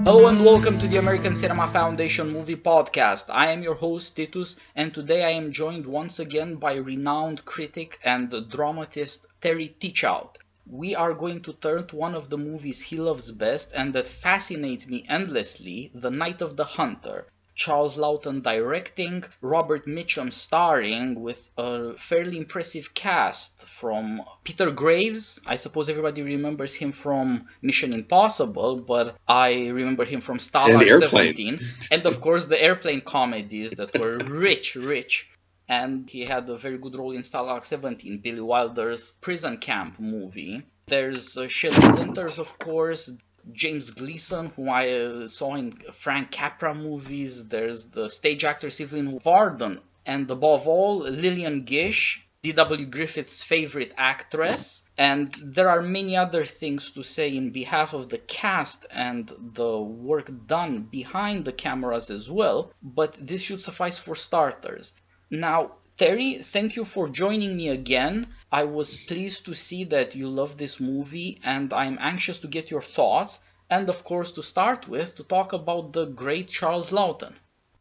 Hello and welcome to the American Cinema Foundation Movie Podcast. I am your host Titus, and today I am joined once again by renowned critic and dramatist Terry Teachout. We are going to turn to one of the movies he loves best and that fascinates me endlessly, The Night of the Hunter. Charles Laughton directing, Robert Mitchum starring, with a fairly impressive cast from Peter Graves. I suppose everybody remembers him from Mission Impossible, but I remember him from Stalag 17. And of course the airplane comedies that were rich. And he had a very good role in Stalag 17, Billy Wilder's prison camp movie. There's Shelley Winters, of course, James Gleason, who I saw in Frank Capra movies. There's the stage actress Evelyn Varden, and above all, Lillian Gish, D.W. Griffith's favorite actress. And there are many other things to say in behalf of the cast and the work done behind the cameras as well, but this should suffice for starters. Now, Terry, thank you for joining me again. I was pleased to see that you love this movie, and I'm anxious to get your thoughts, and of course to start with, to talk about the great Charles Laughton.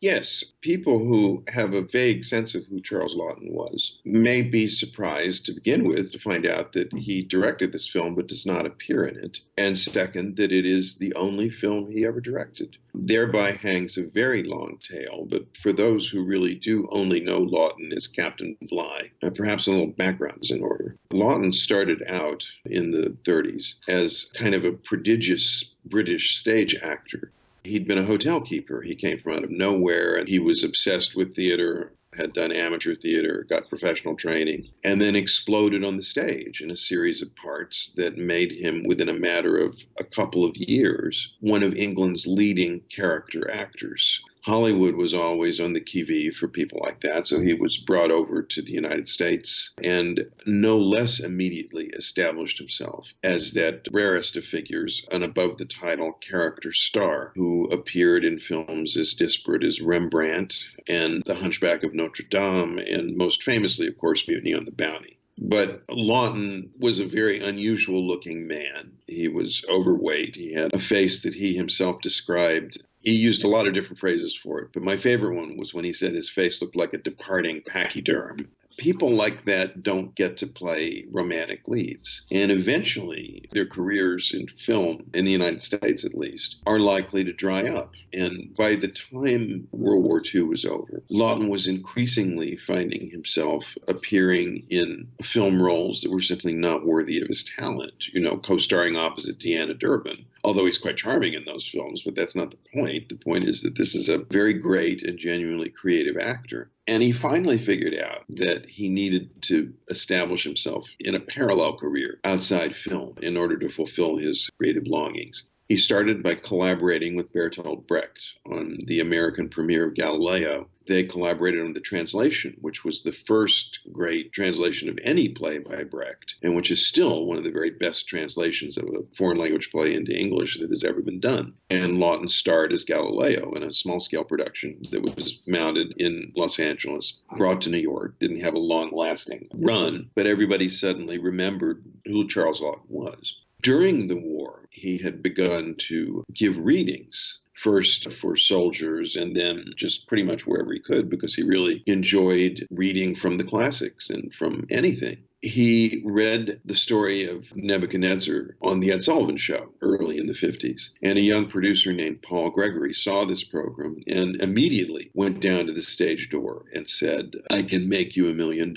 Yes, people who have a vague sense of who Charles Laughton was may be surprised to begin with to find out that he directed this film but does not appear in it. And second, that it is the only film he ever directed. Thereby hangs a very long tale, but for those who really do only know Laughton as Captain Bligh, perhaps a little background is in order. Laughton started out in the 30s as kind of a prodigious British stage actor. He'd been a hotel keeper. He came from out of nowhere, and he was obsessed with theater, had done amateur theater, got professional training, and then exploded on the stage in a series of parts that made him, within a matter of a couple of years, one of England's leading character actors. Hollywood was always on the qui-vive for people like that, so he was brought over to the United States and no less immediately established himself as that rarest of figures, an above-the-title character star who appeared in films as disparate as Rembrandt and The Hunchback of Notre Dame, and most famously, of course, Mutiny on the Bounty. But Laughton was a very unusual-looking man. He was overweight. He had a face that he himself described. He used a lot of different phrases for it, but my favorite one was when he said his face looked like a departing pachyderm. People like that don't get to play romantic leads. And eventually, their careers in film, in the United States at least, are likely to dry up. And by the time World War II was over, Laughton was increasingly finding himself appearing in film roles that were simply not worthy of his talent, co-starring opposite Deanna Durbin. Although he's quite charming in those films, but that's not the point. The point is that this is a very great and genuinely creative actor. And he finally figured out that he needed to establish himself in a parallel career outside film in order to fulfill his creative longings. He started by collaborating with Bertolt Brecht on the American premiere of Galileo. They collaborated on the translation, which was the first great translation of any play by Brecht, and which is still one of the very best translations of a foreign language play into English that has ever been done. And Laughton starred as Galileo in a small-scale production that was mounted in Los Angeles, brought to New York, didn't have a long-lasting run, but everybody suddenly remembered who Charles Laughton was. During the war, he had begun to give readings, first for soldiers and then just pretty much wherever he could, because he really enjoyed reading from the classics and from anything. He read the story of Nebuchadnezzar on the Ed Sullivan Show early in the 50s. And a young producer named Paul Gregory saw this program and immediately went down to the stage door and said, "I can make you $1 million."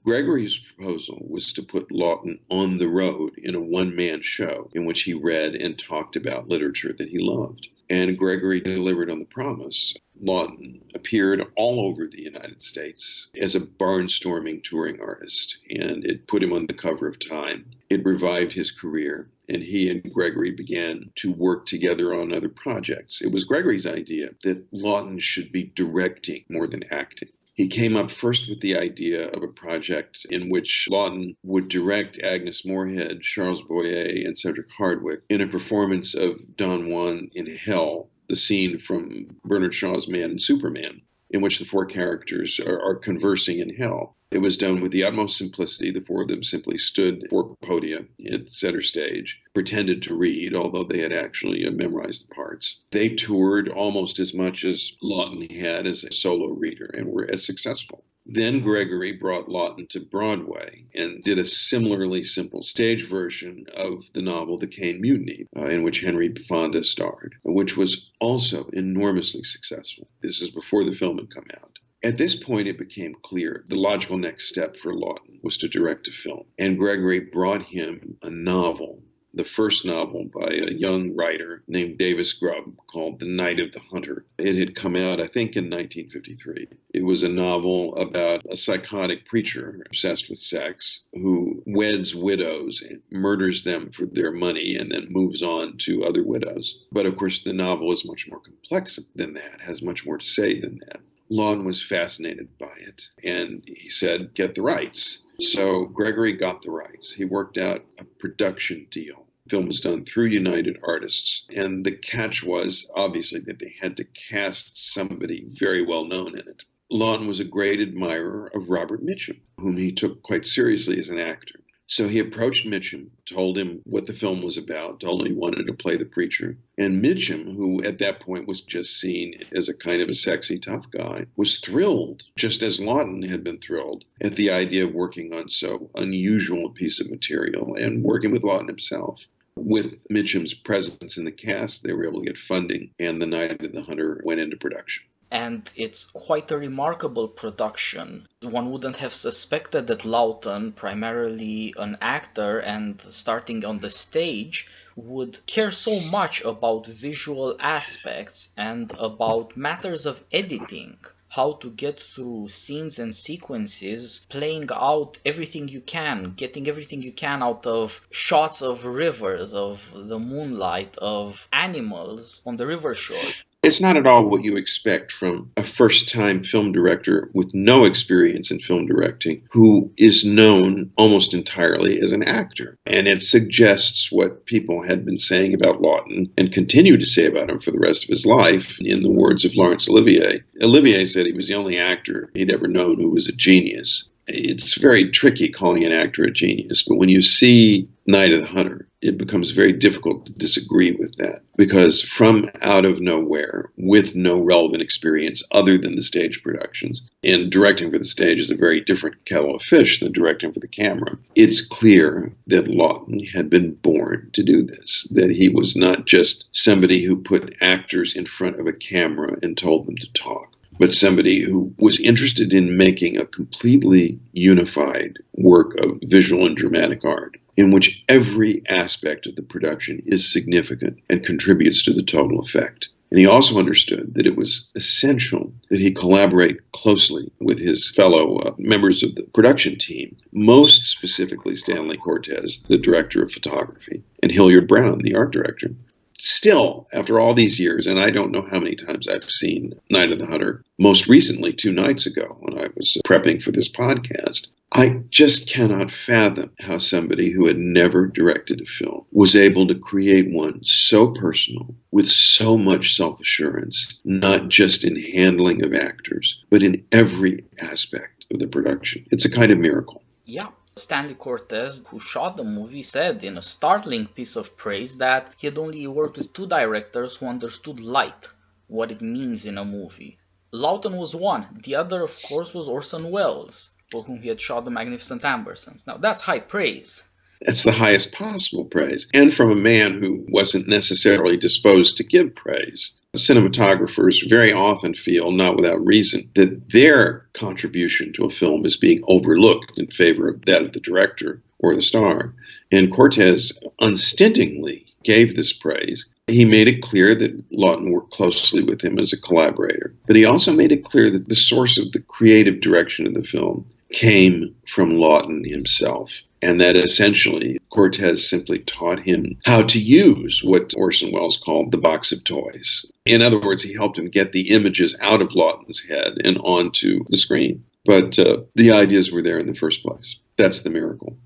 Gregory's proposal was to put Laughton on the road in a one-man show in which he read and talked about literature that he loved. And Gregory delivered on the promise. Laughton appeared all over the United States as a barnstorming touring artist, and it put him on the cover of Time. It revived his career, and he and Gregory began to work together on other projects. It was Gregory's idea that Laughton should be directing more than acting. He came up first with the idea of a project in which Laughton would direct Agnes Moorehead, Charles Boyer, and Cedric Hardwicke in a performance of Don Juan in Hell, the scene from Bernard Shaw's Man and Superman. in which the four characters are conversing in hell. It was done with the utmost simplicity. The four of them simply stood for podia at center stage, pretended to read, although they had actually memorized the parts. They toured almost as much as Laughton had as a solo reader and were as successful. Then Gregory brought Laughton to Broadway and did a similarly simple stage version of the novel The Caine Mutiny, in which Henry Fonda starred, which was also enormously successful. This is before the film had come out. At this point, it became clear the logical next step for Laughton was to direct a film. And Gregory brought him a novel, the first novel by a young writer named Davis Grubb called The Night of the Hunter. It had come out, I think, in 1953. It was a novel about a psychotic preacher obsessed with sex who weds widows and murders them for their money and then moves on to other widows. But of course, the novel is much more complex than that, has much more to say than that. Laughton was fascinated by it, and he said, get the rights. So Gregory got the rights. He worked out a production deal. The film was done through United Artists, and the catch was, obviously, that they had to cast somebody very well known in it. Laughton was a great admirer of Robert Mitchum, whom he took quite seriously as an actor. So he approached Mitchum, told him what the film was about, told him he wanted to play the preacher. And Mitchum, who at that point was just seen as a kind of a sexy, tough guy, was thrilled, just as Laughton had been thrilled, at the idea of working on so unusual a piece of material and working with Laughton himself. With Mitchum's presence in the cast, they were able to get funding, and The Night of the Hunter went into production. And it's quite a remarkable production. One wouldn't have suspected that Laughton, primarily an actor and starting on the stage, would care so much about visual aspects and about matters of editing. How to get through scenes and sequences, playing out everything you can, getting everything you can out of shots of rivers, of the moonlight, of animals on the river shore. It's not at all what you expect from a first-time film director with no experience in film directing who is known almost entirely as an actor. And it suggests what people had been saying about Laughton and continue to say about him for the rest of his life, in the words of Laurence Olivier. Olivier said he was the only actor he'd ever known who was a genius. It's very tricky calling an actor a genius, but when you see Night of the Hunter, it becomes very difficult to disagree with that, because from out of nowhere, with no relevant experience other than the stage productions, and directing for the stage is a very different kettle of fish than directing for the camera, it's clear that Laughton had been born to do this, that he was not just somebody who put actors in front of a camera and told them to talk, but somebody who was interested in making a completely unified work of visual and dramatic art, in which every aspect of the production is significant and contributes to the total effect. And he also understood that it was essential that he collaborate closely with his fellow members of the production team, most specifically Stanley Cortez, the director of photography, and Hilliard Brown, the art director. Still, after all these years, and I don't know how many times I've seen Night of the Hunter, most recently 2 nights ago when I was prepping for this podcast, I just cannot fathom how somebody who had never directed a film was able to create one so personal, with so much self-assurance, not just in handling of actors, but in every aspect of the production. It's a kind of miracle. Yeah. Stanley Cortez, who shot the movie, said in a startling piece of praise that he had only worked with 2 directors who understood light, what it means in a movie. Laughton was one. The other, of course, was Orson Welles, for whom he had shot The Magnificent Ambersons. Now, that's high praise. That's the highest possible praise, and from a man who wasn't necessarily disposed to give praise. Cinematographers very often feel, not without reason, that their contribution to a film is being overlooked in favor of that of the director or the star. And Cortez unstintingly gave this praise. He made it clear that Laughton worked closely with him as a collaborator, but he also made it clear that the source of the creative direction of the film came from Laughton himself, and that essentially Cortez simply taught him how to use what Orson Welles called the box of toys. In other words, he helped him get the images out of Laughton's head and onto the screen. But the ideas were there in the first place. That's the miracle.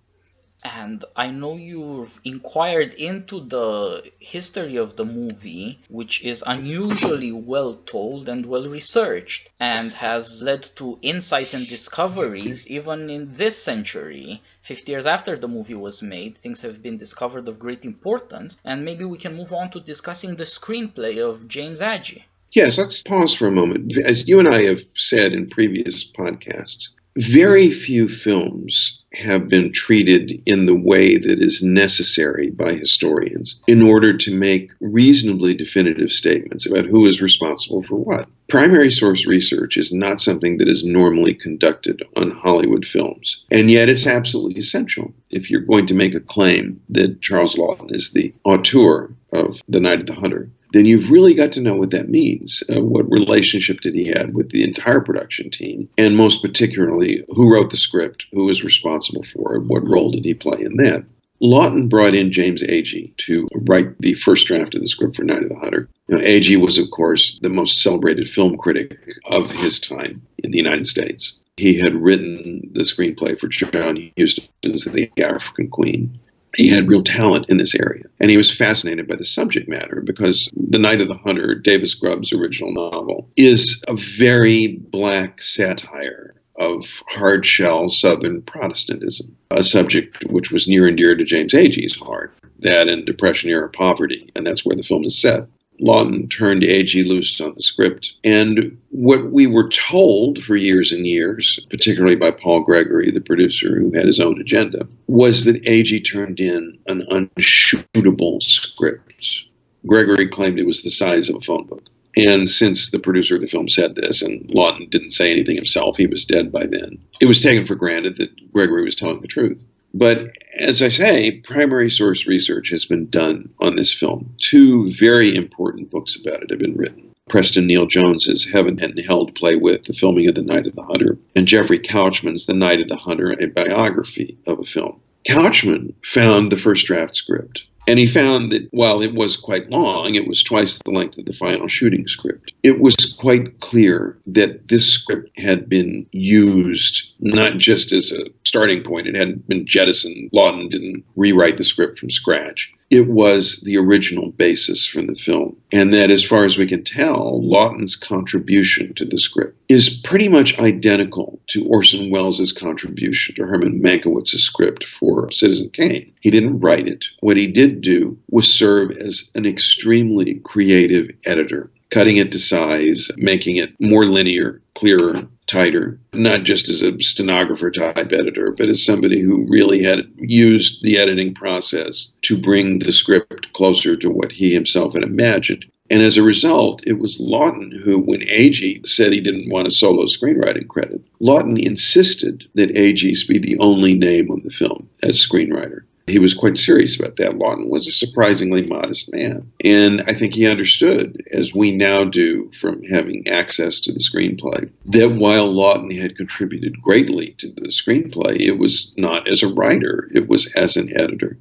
And I know you've inquired into the history of the movie, which is unusually well told and well researched, and has led to insights and discoveries even in this century. 50 years after the movie was made, things have been discovered of great importance, and maybe we can move on to discussing the screenplay of James Agee. Yes, let's pause for a moment. As you and I have said in previous podcasts, very few films have been treated in the way that is necessary by historians in order to make reasonably definitive statements about who is responsible for what. Primary source research is not something that is normally conducted on Hollywood films, and yet it's absolutely essential if you're going to make a claim that Charles Laughton is the auteur of The Night of the Hunter. Then you've really got to know what that means. What relationship did he have with the entire production team? And most particularly, who wrote the script? Who was responsible for it? What role did he play in that? Laughton brought in James Agee to write the first draft of the script for Night of the Hunter. Agee was, of course, the most celebrated film critic of his time in the United States. He had written the screenplay for John Huston's The African Queen. He had real talent in this area, and he was fascinated by the subject matter because The Night of the Hunter, Davis Grubb's original novel, is a very black satire of hard-shell Southern Protestantism, a subject which was near and dear to James Agee's heart, that and Depression-era poverty, and that's where the film is set. Laughton turned Agee loose on the script, and what we were told for years and years, particularly by Paul Gregory, the producer who had his own agenda, was that Agee turned in an unshootable script. Gregory claimed it was the size of a phone book. And since the producer of the film said this, and Laughton didn't say anything himself, he was dead by then, it was taken for granted that Gregory was telling the truth. But as I say, primary source research has been done on this film. Two very important books about it have been written. Preston Neal Jones's Heaven and Hell to Play With, the filming of The Night of the Hunter, and Jeffrey Couchman's The Night of the Hunter, a biography of a film. Couchman found the first draft script, and he found that while it was quite long, it was twice the length of the final shooting script. It was quite clear that this script had been used not just as a starting point. It hadn't been jettisoned. Laughton didn't rewrite the script from scratch. It was the original basis for the film. And that, as far as we can tell, Laughton's contribution to the script is pretty much identical to Orson Welles' contribution to Herman Mankiewicz's script for Citizen Kane. He didn't write it. What he did do was serve as an extremely creative editor, cutting it to size, making it more linear, clearer, tighter, not just as a stenographer-type editor, but as somebody who really had used the editing process to bring the script closer to what he himself had imagined. And as a result, it was Laughton who, when Agee said he didn't want a solo screenwriting credit, Laughton insisted that Agee be the only name on the film as screenwriter. He was quite serious about that. Laughton was a surprisingly modest man. And I think he understood, as we now do from having access to the screenplay, that while Laughton had contributed greatly to the screenplay, it was not as a writer, it was as an editor.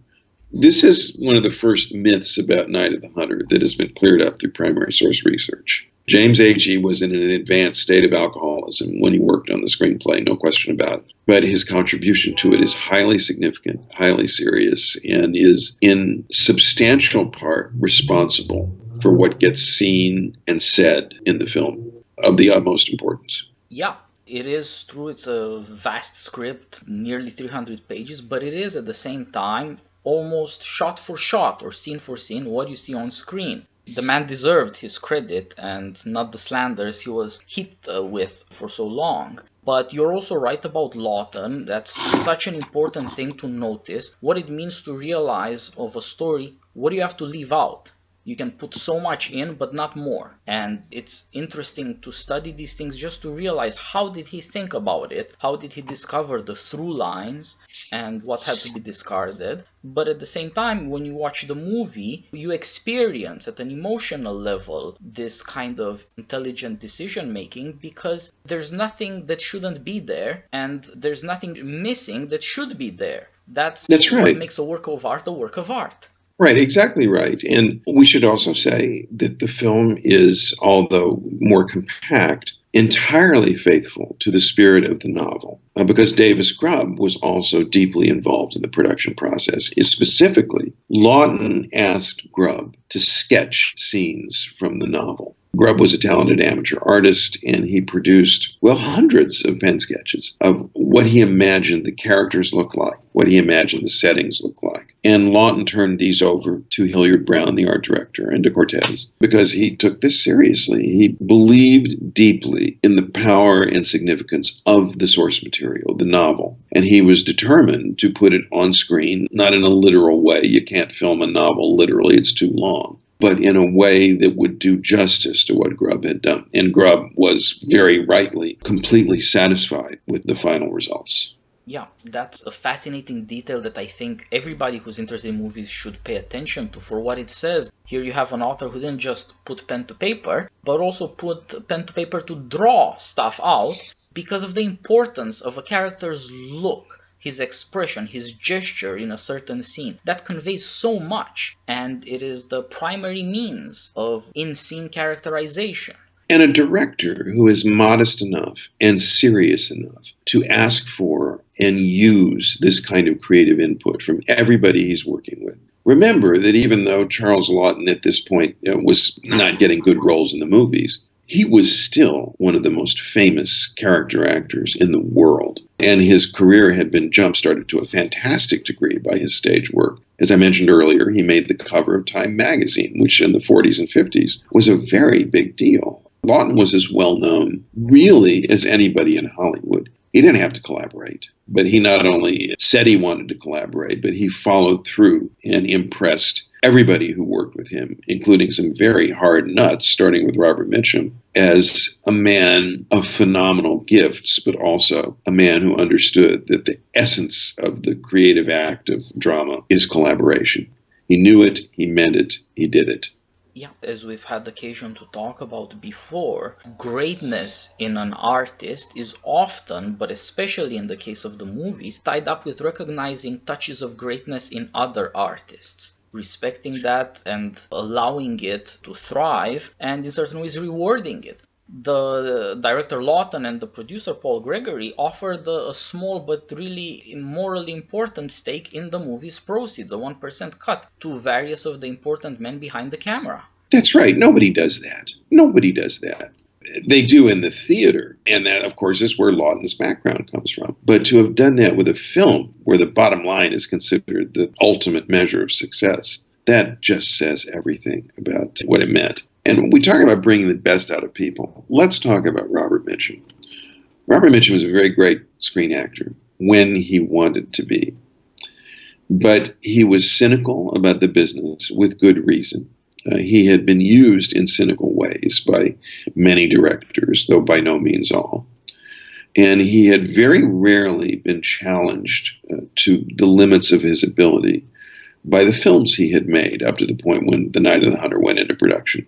This is one of the first myths about Night of the Hunter that has been cleared up through primary source research. James Agee was in an advanced state of alcoholism when he worked on the screenplay, no question about it. But his contribution to it is highly significant, highly serious, and is in substantial part responsible for what gets seen and said in the film, of the utmost importance. Yeah. It is true, it's a vast script, nearly 300 pages, but it is at the same time almost shot for shot or scene for scene what you see on screen. The man deserved his credit and not the slanders he was hit with for so long. But you're also right about Laughton. That's such an important thing to notice, what it means to realize of a story, what do you have to leave out? You can put so much in, but not more. And it's interesting to study these things just to realize how did he think about it? How did he discover the through lines and what had to be discarded? But at the same time, when you watch the movie, you experience at an emotional level this kind of intelligent decision making because there's nothing that shouldn't be there and there's nothing missing that should be there. That's right. What makes a work of art a work of art. Right, exactly right. And we should also say that the film is, although more compact, entirely faithful to the spirit of the novel, because Davis Grubb was also deeply involved in the production process. Specifically, Laughton asked Grubb to sketch scenes from the novel. Grubb was a talented amateur artist, and he produced, well, hundreds of pen sketches of what he imagined the characters looked like, what he imagined the settings looked like. And Laughton turned these over to Hilliard Brown, the art director, and to Cortez, because he took this seriously. He believed deeply in the power and significance of the source material, the novel, and he was determined to put it on screen, not in a literal way. You can't film a novel literally, it's too long, but in a way that would do justice to what Grubb had done. And Grubb was very rightly completely satisfied with the final results. Yeah, that's a fascinating detail that I think everybody who's interested in movies should pay attention to for what it says. Here you have an author who didn't just put pen to paper, but also put pen to paper to draw stuff out because of the importance of a character's look, his expression, his gesture in a certain scene. That conveys so much, and it is the primary means of in-scene characterization. And a director who is modest enough and serious enough to ask for and use this kind of creative input from everybody he's working with. Remember that even though Charles Laughton at this point was not getting good roles in the movies, he was still one of the most famous character actors in the world. And his career had been jump-started to a fantastic degree by his stage work. As I mentioned earlier, he made the cover of Time magazine, which in the 40s and 50s was a very big deal. Laughton was as well known, really, as anybody in Hollywood. He didn't have to collaborate, but he not only said he wanted to collaborate, but he followed through and impressed everybody who worked with him, including some very hard nuts, starting with Robert Mitchum, as a man of phenomenal gifts, but also a man who understood that the essence of the creative act of drama is collaboration. He knew it, he meant it, he did it. Yeah, as we've had occasion to talk about before, greatness in an artist is often, but especially in the case of the movies, tied up with recognizing touches of greatness in other artists, respecting that and allowing it to thrive, and in certain ways rewarding it. The director Laughton and the producer Paul Gregory offered a small but really morally important stake in the movie's proceeds, a 1% cut, to various of the important men behind the camera. That's right. Nobody does that. Nobody does that. They do in the theater, and that, of course, is where Laughton's background comes from. But to have done that with a film where the bottom line is considered the ultimate measure of success, that just says everything about what it meant. And we talk about bringing the best out of people. Let's talk about Robert Mitchum. Robert Mitchum was a very great screen actor when he wanted to be. But he was cynical about the business with good reason. He had been used in cynical ways by many directors, though by no means all. And he had very rarely been challenged to the limits of his ability by the films he had made up to the point when The Night of the Hunter went into production.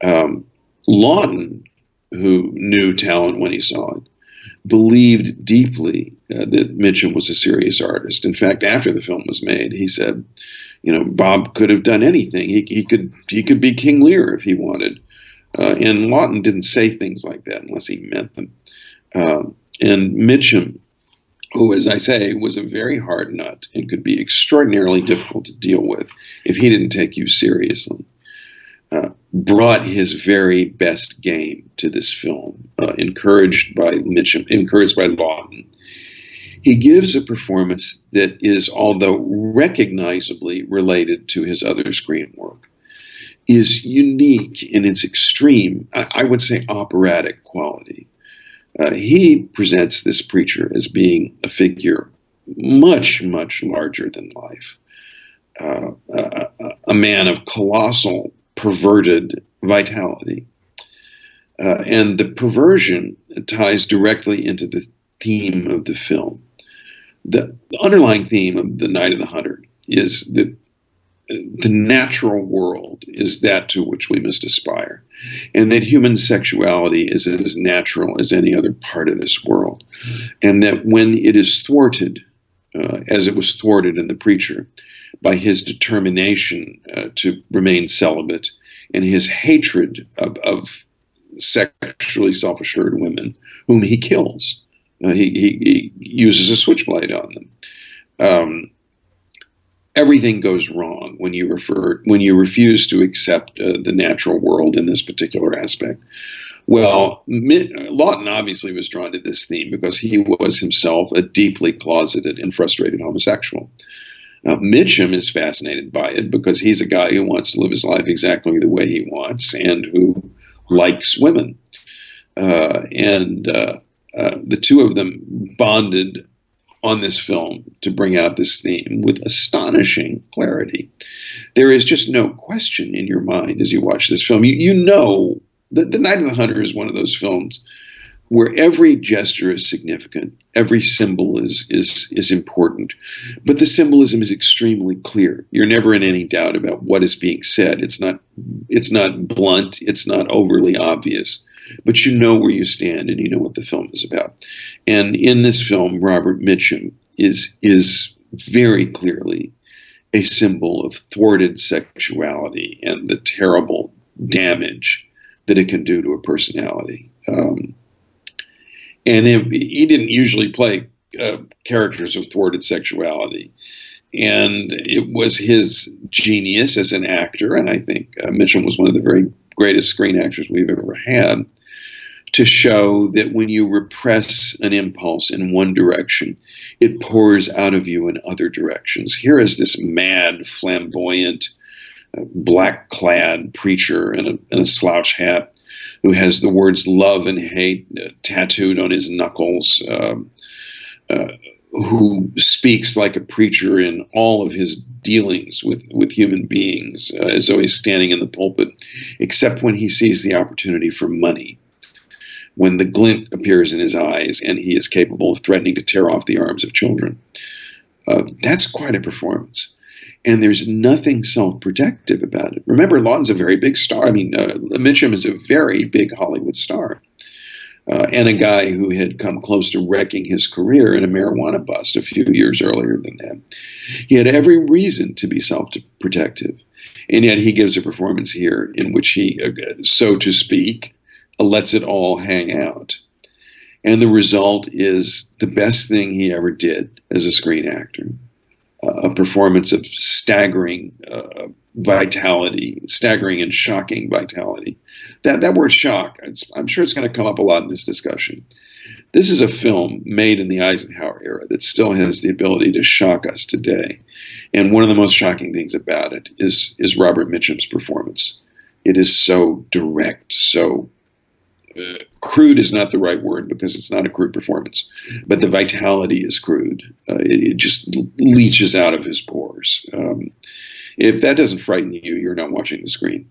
Laughton, who knew talent when he saw it, believed deeply that Mitchum was a serious artist. In fact, after the film was made, he said, Bob could have done anything. He could be King Lear if he wanted. And Laughton didn't say things like that unless he meant them. And Mitchum, who, as I say, was a very hard nut and could be extraordinarily difficult to deal with if he didn't take you seriously, brought his very best game to this film, encouraged by Mitchum, encouraged by Laughton. He gives a performance that is, although recognizably related to his other screen work, is unique in its extreme, I would say, operatic quality. He presents this preacher as being a figure much, much larger than life, a man of colossal, perverted vitality. And the perversion ties directly into the theme of the film. The underlying theme of The Night of the Hunter is that the natural world is that to which we must aspire, and that human sexuality is as natural as any other part of this world, and that when it is thwarted, as it was thwarted in The Preacher, by his determination to remain celibate and his hatred of sexually self-assured women whom he kills. He uses a switchblade on them. Everything goes wrong when you refuse to accept the natural world in this particular aspect. Well, Laughton obviously was drawn to this theme because he was himself a deeply closeted and frustrated homosexual. Mitchum is fascinated by it because he's a guy who wants to live his life exactly the way he wants and who likes women. The two of them bonded on this film to bring out this theme with astonishing clarity. There is just no question in your mind as you watch this film. You know that The Night of the Hunter is one of those films where every gesture is significant, every symbol is important, but the symbolism is extremely clear. You're never in any doubt about what is being said. It's not blunt, it's not overly obvious, but you know where you stand and you know what the film is about. And in this film, Robert Mitchum is very clearly a symbol of thwarted sexuality and the terrible damage that it can do to a personality. And he didn't usually play characters of thwarted sexuality. And it was his genius as an actor, and I think Mitchum was one of the very greatest screen actors we've ever had, to show that when you repress an impulse in one direction, it pours out of you in other directions. Here is this mad, flamboyant, black-clad preacher in a slouch hat who has the words love and hate tattooed on his knuckles, who speaks like a preacher in all of his dealings with human beings, as though he's standing in the pulpit, except when he sees the opportunity for money, when the glint appears in his eyes and he is capable of threatening to tear off the arms of children. That's quite a performance. And there's nothing self-protective about it. Remember, Laughton's a very big star. I mean, Mitchum is a very big Hollywood star. And a guy who had come close to wrecking his career in a marijuana bust a few years earlier than that. He had every reason to be self-protective. And yet he gives a performance here in which he, so to speak, lets it all hang out. And the result is the best thing he ever did as a screen actor. A performance of staggering vitality, staggering and shocking vitality. That word shock, I'm sure it's going to come up a lot in this discussion. This is a film made in the Eisenhower era that still has the ability to shock us today. And one of the most shocking things about it is Robert Mitchum's performance. It is so direct, so crude is not the right word because it's not a crude performance, but the vitality is crude. It just leaches out of his pores. If that doesn't frighten you, you're not watching the screen.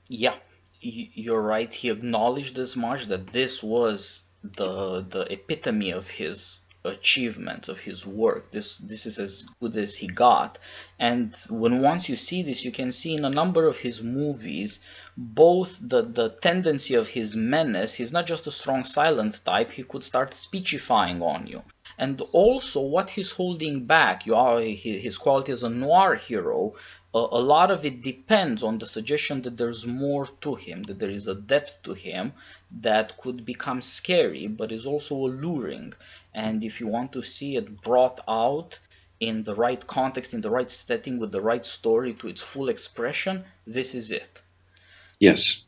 Yeah, you're right. He acknowledged as much that this was the epitome of his achievements, of his work. This is as good as he got. And once you see this, you can see in a number of his movies both the tendency of his menace. He's not just a strong silent type, he could start speechifying on you. And also what he's holding back, his quality as a noir hero, a lot of it depends on the suggestion that there's more to him, that there is a depth to him that could become scary, but is also alluring. And if you want to see it brought out in the right context, in the right setting, with the right story to its full expression, this is it. Yes.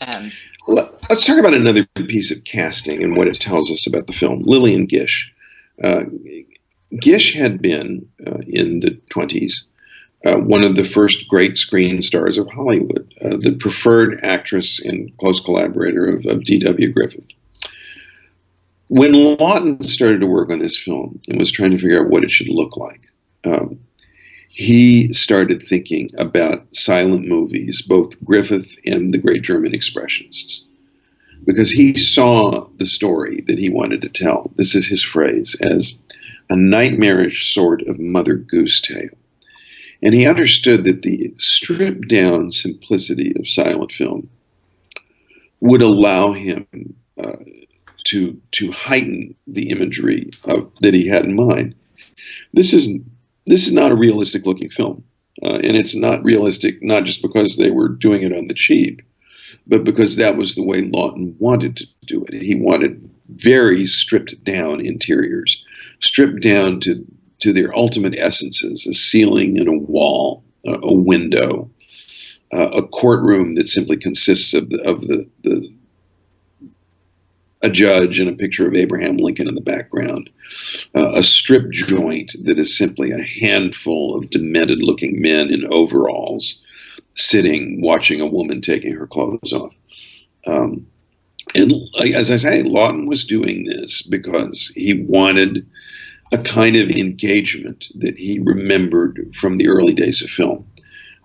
And let's talk about another piece of casting and what it tells us about the film. Lillian Gish. Gish had been, in the 20s, one of the first great screen stars of Hollywood, the preferred actress and close collaborator of D.W. Griffith. When Laughton started to work on this film and was trying to figure out what it should look like, he started thinking about silent movies, both Griffith and the great German expressionists, because he saw the story that he wanted to tell. This is his phrase, as a nightmarish sort of Mother Goose tale. And he understood that the stripped down simplicity of silent film would allow him to heighten the imagery that he had in mind. This is this is not a realistic looking film. And it's not realistic, not just because they were doing it on the cheap, but because that was the way Laughton wanted to do it. He wanted very stripped down interiors, stripped down to their ultimate essences: a ceiling and a wall, a window, a courtroom that simply consists of a judge and a picture of Abraham Lincoln in the background, a strip joint that is simply a handful of demented-looking men in overalls sitting, watching a woman taking her clothes off. And as I say, Laughton was doing this because he wanted a kind of engagement that he remembered from the early days of film.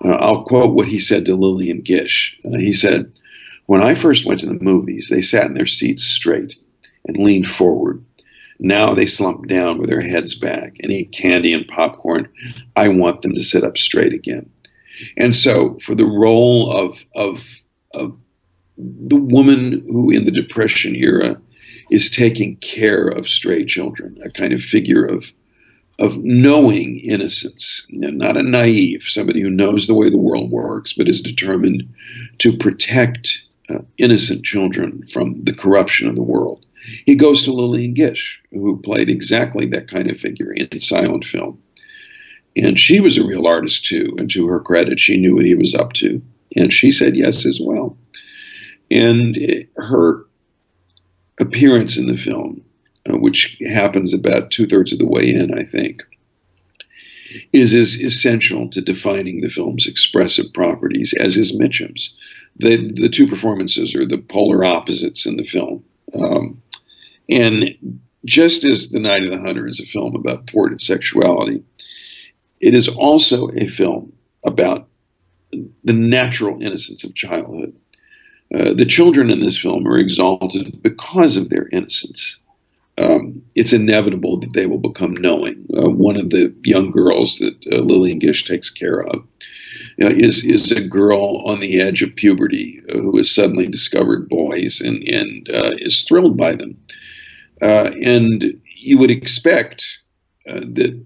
I'll quote what he said to Lillian Gish. He said, "When I first went to the movies, they sat in their seats straight and leaned forward. Now they slump down with their heads back and eat candy and popcorn. I want them to sit up straight again." And so for the role of the woman who in the Depression era is taking care of stray children, a kind of figure of knowing innocence, not a naive, somebody who knows the way the world works, but is determined to protect innocent children from the corruption of the world. He goes to Lillian Gish, who played exactly that kind of figure in silent film. And she was a real artist too, and to her credit, she knew what he was up to. And she said yes as well. And her appearance in the film, which happens about 2/3 of the way in, I think, is as essential to defining the film's expressive properties as is Mitchum's. The two performances are the polar opposites in the film. And just as The Night of the Hunter is a film about thwarted sexuality, it is also a film about the natural innocence of childhood. The children in this film are exalted because of their innocence. It's inevitable that they will become knowing. One of the young girls that Lillian Gish takes care of is a girl on the edge of puberty who has suddenly discovered boys and is thrilled by them. And you would expect that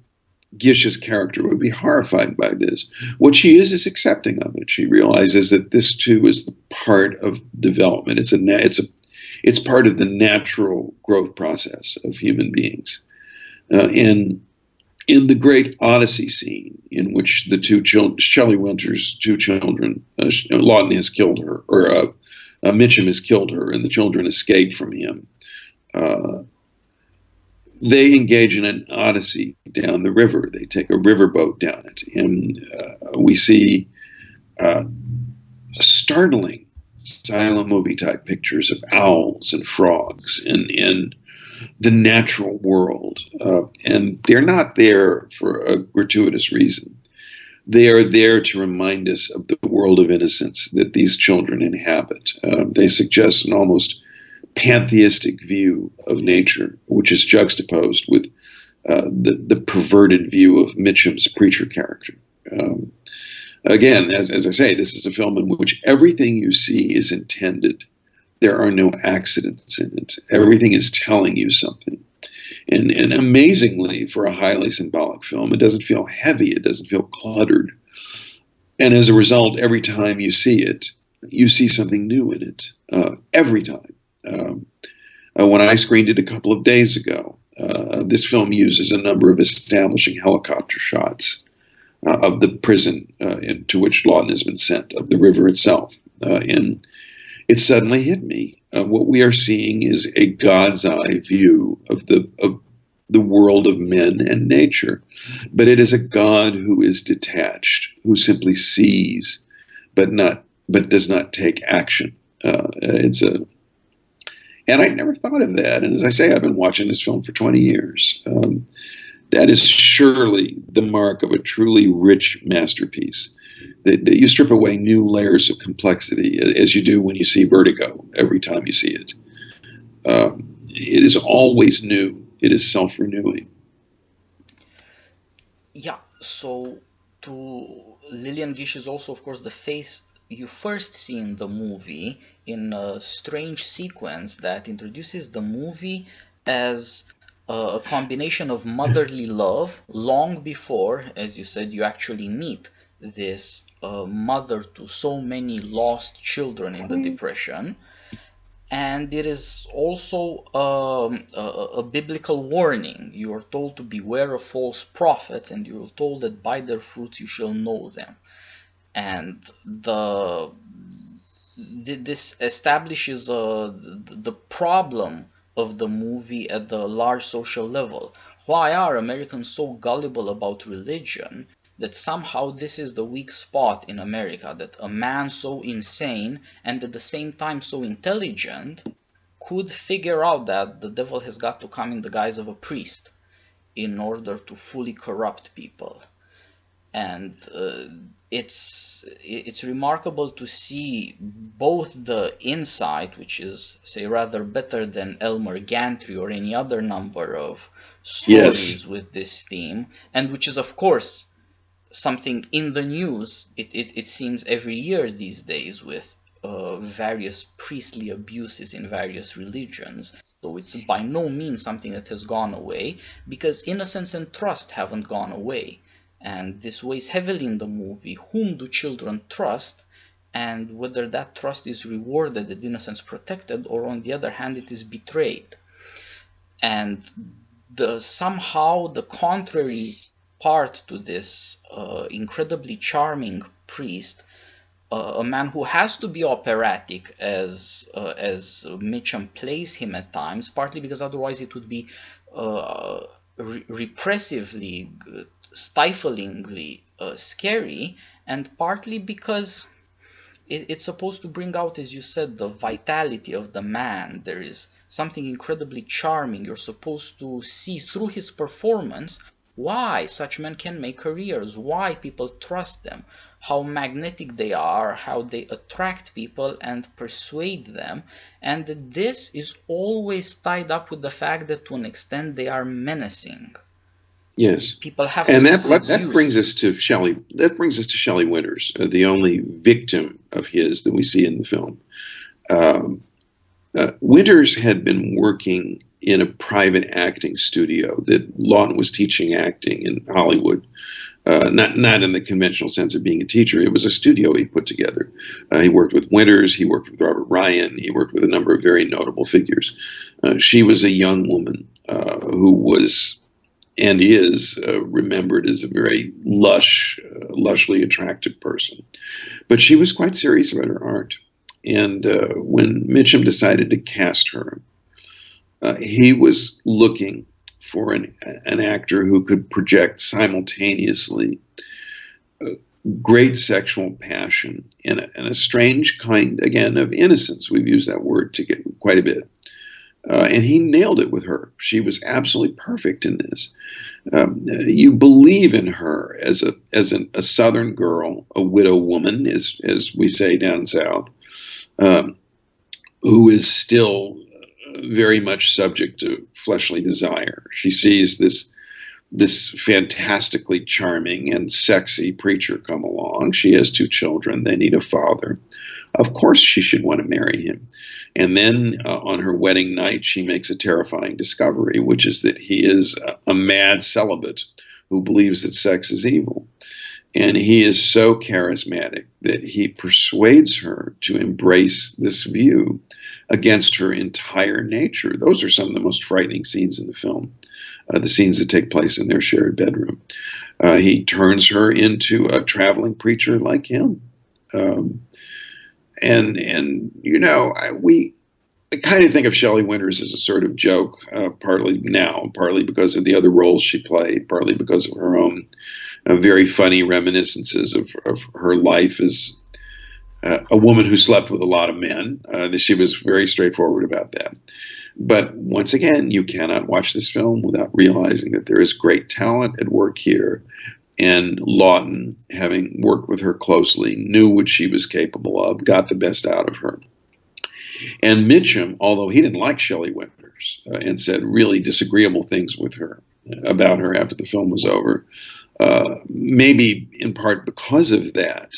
Gish's character would be horrified by this. What she is accepting of it. She realizes that this too is the part of development. It's part of the natural growth process of human beings. In the great Odyssey scene, in which the two children, Shelley Winter's two children, Laughton has killed her, or Mitchum has killed her, and the children escape from him. They engage in an odyssey down the river. They take a riverboat down it, and we see startling silent movie type pictures of owls and frogs and the natural world. And they're not there for a gratuitous reason. They are there to remind us of the world of innocence that these children inhabit. They suggest an almost pantheistic view of nature, which is juxtaposed with the perverted view of Mitchum's preacher character. Again, as I say, this is a film in which everything you see is intended. There are no accidents in it. Everything is telling you something. And amazingly, for a highly symbolic film, it doesn't feel heavy. It doesn't feel cluttered. And as a result, every time you see it, you see something new in it. Every time. When I screened it a couple of days ago, this film uses a number of establishing helicopter shots of the prison to which Laughton has been sent, of the river itself. And it suddenly hit me. What we are seeing is a God's eye view of the world of men and nature. But it is a God who is detached, who simply sees, but does not take action. And I never thought of that. And as I say, I've been watching this film for 20 years. That is surely the mark of a truly rich masterpiece. That you strip away new layers of complexity, as you do when you see Vertigo every time you see it. It is always new. It is self-renewing. Yeah, so to Lillian Gish is also, of course, the face you first see in the movie in a strange sequence that introduces the movie as a combination of motherly love long before, as you said, you actually meet this mother to so many lost children in the Depression. And it is also a biblical warning. You are told to beware of false prophets, and you are told that by their fruits you shall know them. And this establishes the problem of the movie at the large social level. Why are Americans so gullible about religion that somehow this is the weak spot in America, that a man so insane and at the same time so intelligent could figure out that the devil has got to come in the guise of a priest in order to fully corrupt people? And it's remarkable to see both the insight, which is, say, rather better than Elmer Gantry or any other number of stories with this theme, and which is, of course, something in the news. It seems every year these days, with various priestly abuses in various religions. So it's by no means something that has gone away, because innocence and trust haven't gone away. And this weighs heavily in the movie. Whom do children trust, and whether that trust is rewarded and innocence protected, or on the other hand it is betrayed. And somehow the contrary part to this incredibly charming priest, a man who has to be operatic as Mitchum plays him at times, partly because otherwise it would be repressively, stiflingly scary, and partly because it's supposed to bring out, as you said, the vitality of the man. There is something incredibly charming. You're supposed to see through his performance why such men can make careers, why people trust them, how magnetic they are, how they attract people and persuade them, and that this is always tied up with the fact that to an extent they are menacing. Yes, people have and to that brings us to Shelley. That brings us to Shelley Winters, the only victim of his that we see in the film. Winters had been working in a private acting studio that Laughton was teaching acting in Hollywood. Not in the conventional sense of being a teacher. It was a studio he put together. He worked with Winters. He worked with Robert Ryan. He worked with a number of very notable figures. She was a young woman who was and is remembered as a very lushly attractive person. But she was quite serious about her art. And when Mitchum decided to cast her, he was looking for an actor who could project simultaneously great sexual passion and a strange kind, again, of innocence. We've used that word to get quite a bit. And he nailed it with her. She was absolutely perfect in this. You believe in her as a Southern girl, a widow woman, as we say down south, who is still very much subject to fleshly desire. She sees this fantastically charming and sexy preacher come along. She has 2 children. They need a father. Of course she should want to marry him. And then on her wedding night, she makes a terrifying discovery, which is that he is a mad celibate who believes that sex is evil. And he is so charismatic that he persuades her to embrace this view against her entire nature. Those are some of the most frightening scenes in the film, the scenes that take place in their shared bedroom. He turns her into a traveling preacher like him. And you know, we kind of think of Shelley Winters as a sort of joke, partly now, partly because of the other roles she played, partly because of her own very funny reminiscences of her life as a woman who slept with a lot of men. She was very straightforward about that. But once again, you cannot watch this film without realizing that there is great talent at work here. And Laughton, having worked with her closely, knew what she was capable of, got the best out of her. And Mitchum, although he didn't like Shelley Winters and said really disagreeable things with her, about her after the film was over, maybe in part because of that,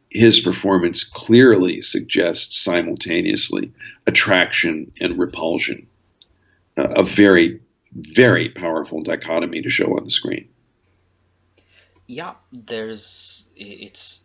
his performance clearly suggests simultaneously attraction and repulsion. a very, very powerful dichotomy to show on the screen. Yeah, it's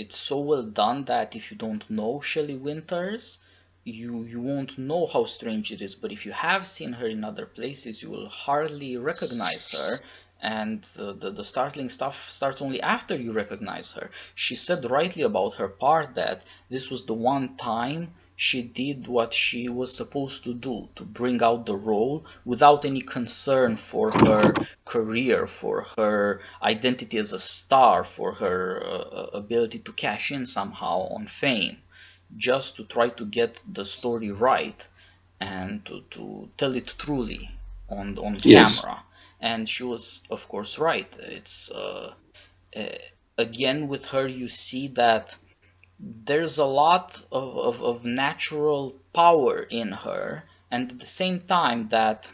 so well done that if you don't know Shelley Winters, you won't know how strange it is. But if you have seen her in other places, you will hardly recognize her. And the startling stuff starts only after you recognize her. She said rightly about her part that this was the one time she did what she was supposed to do, to bring out the role without any concern for her career, for her identity as a star, for her ability to cash in somehow on fame, just to try to get the story right and to tell it truly on Yes. camera. And she was, of course, right. It's again, with her, you see that there's a lot of natural power in her, and at the same time that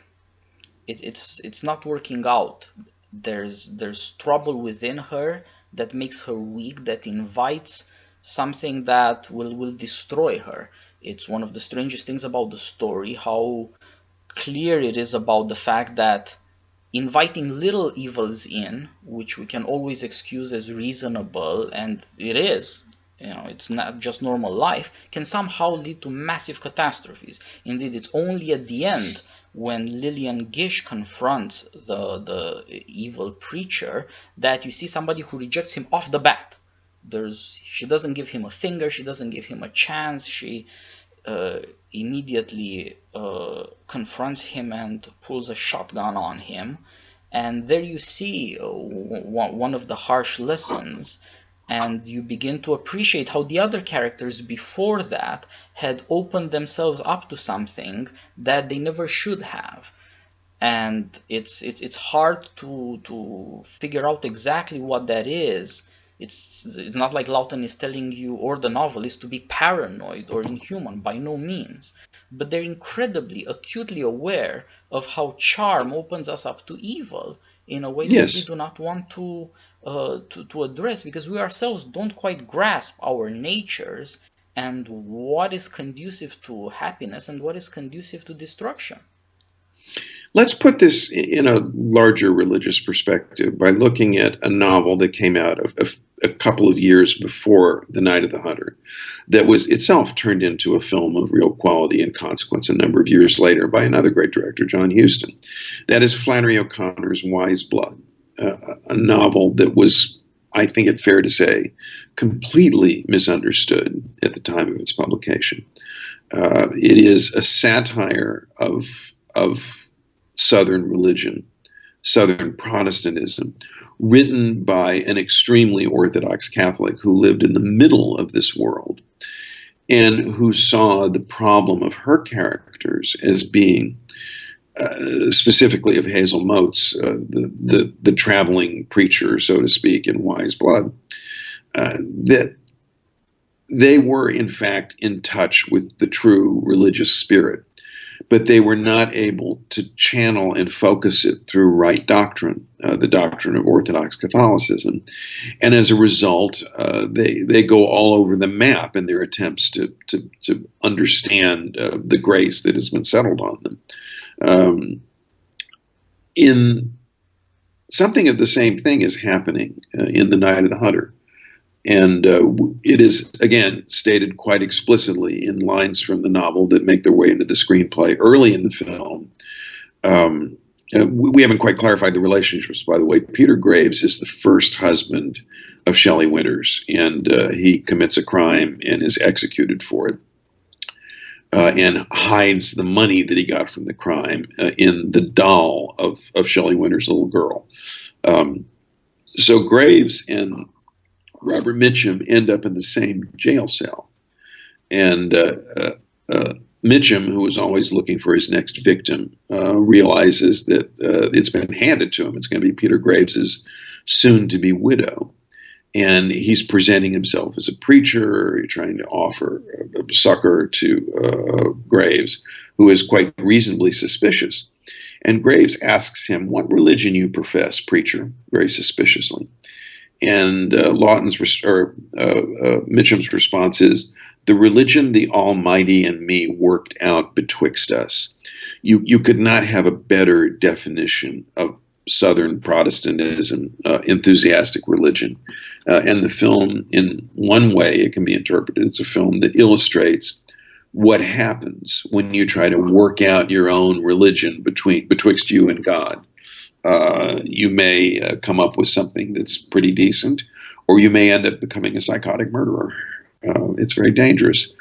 it's not working out. There's trouble within her that makes her weak, that invites something that will destroy her. It's one of the strangest things about the story, how clear it is about the fact that inviting little evils in, which we can always excuse as reasonable, and it is, it's not just normal life, can somehow lead to massive catastrophes. Indeed, it's only at the end, when Lillian Gish confronts the evil preacher, that you see somebody who rejects him off the bat. She doesn't give him a finger, she doesn't give him a chance, she immediately confronts him and pulls a shotgun on him. And there you see one of the harsh lessons, and you begin to appreciate how the other characters before that had opened themselves up to something that they never should have. And it's hard to figure out exactly what that is. It's not like Laughton is telling you, or the novel is, to be paranoid or inhuman, by no means. But they're incredibly, acutely aware of how charm opens us up to evil in a way that we do not want to address, because we ourselves don't quite grasp our natures and what is conducive to happiness and what is conducive to destruction. Let's put this in a larger religious perspective by looking at a novel that came out a couple of years before The Night of the Hunter, that was itself turned into a film of real quality and consequence a number of years later by another great director, John Huston. That is Flannery O'Connor's Wise Blood, a novel that was, I think it fair to say, completely misunderstood at the time of its publication. It is a satire of Southern religion, Southern Protestantism, written by an extremely Orthodox Catholic who lived in the middle of this world and who saw the problem of her characters as being, specifically of Hazel Motes, the traveling preacher, so to speak, in Wise Blood, that they were in fact in touch with the true religious spirit, but they were not able to channel and focus it through right doctrine, the doctrine of Orthodox Catholicism. And as a result, they go all over the map in their attempts to understand the grace that has been settled on them. In something of the same thing is happening in The Night of the Hunter. And it is, again, stated quite explicitly in lines from the novel that make their way into the screenplay early in the film. We haven't quite clarified the relationships, by the way. Peter Graves is the first husband of Shelley Winters, and he commits a crime and is executed for it, and hides the money that he got from the crime in the doll of Shelley Winters' little girl. So Graves and Robert Mitchum end up in the same jail cell. And Mitchum, who is always looking for his next victim, realizes that it's been handed to him. It's going to be Peter Graves's soon-to-be widow. And he's presenting himself as a preacher, trying to offer succor to Graves, who is quite reasonably suspicious. And Graves asks him, "What religion you profess, preacher?" very suspiciously. And Mitchum's response is, "The religion the Almighty and me worked out betwixt us. you could not have a better definition of Southern Protestantism, enthusiastic religion. And the film, in one way, it can be interpreted as a film that illustrates what happens when you try to work out your own religion betwixt you and God. You may come up with something that's pretty decent, or you may end up becoming a psychotic murderer. It's very dangerous.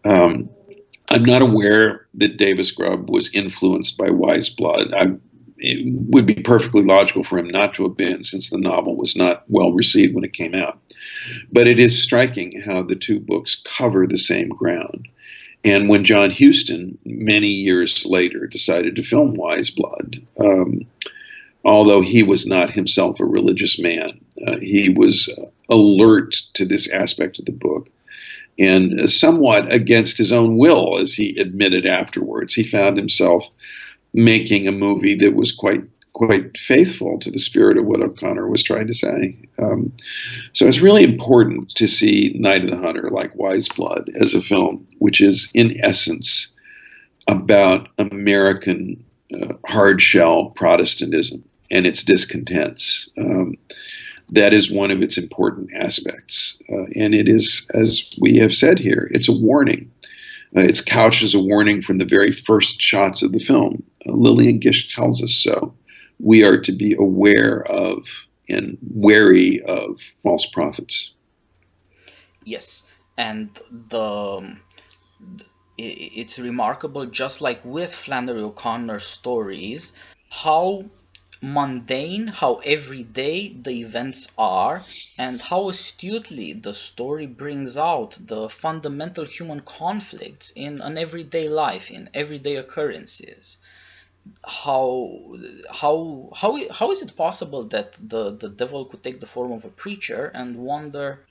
I'm not aware that Davis Grubb was influenced by Wise Blood. It would be perfectly logical for him not to have been, since the novel was not well received when it came out. But it is striking how the two books cover the same ground. And when John Huston, many years later, decided to film Wise Blood, although he was not himself a religious man, he was alert to this aspect of the book. And somewhat against his own will, as he admitted afterwards, he found himself making a movie that was quite faithful to the spirit of what O'Connor was trying to say. So it's really important to see Night of the Hunter, like Wise Blood, as a film which is, in essence, about American hard-shell Protestantism and its discontents. That is one of its important aspects. And it is, as we have said here, it's a warning. It's couched as a warning from the very first shots of the film. Lillian Gish tells us so. We are to be aware of and wary of false prophets. Yes, and it's remarkable, just like with Flannery O'Connor's stories, how mundane, how everyday the events are, and how astutely the story brings out the fundamental human conflicts in an everyday life, in everyday occurrences. How is it possible that the devil could take the form of a preacher and wander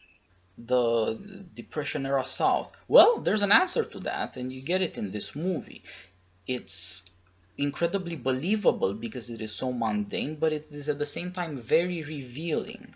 the Depression era South? Well, there's an answer to that, and you get it in this movie. It's incredibly believable because it is so mundane, but it is at the same time very revealing.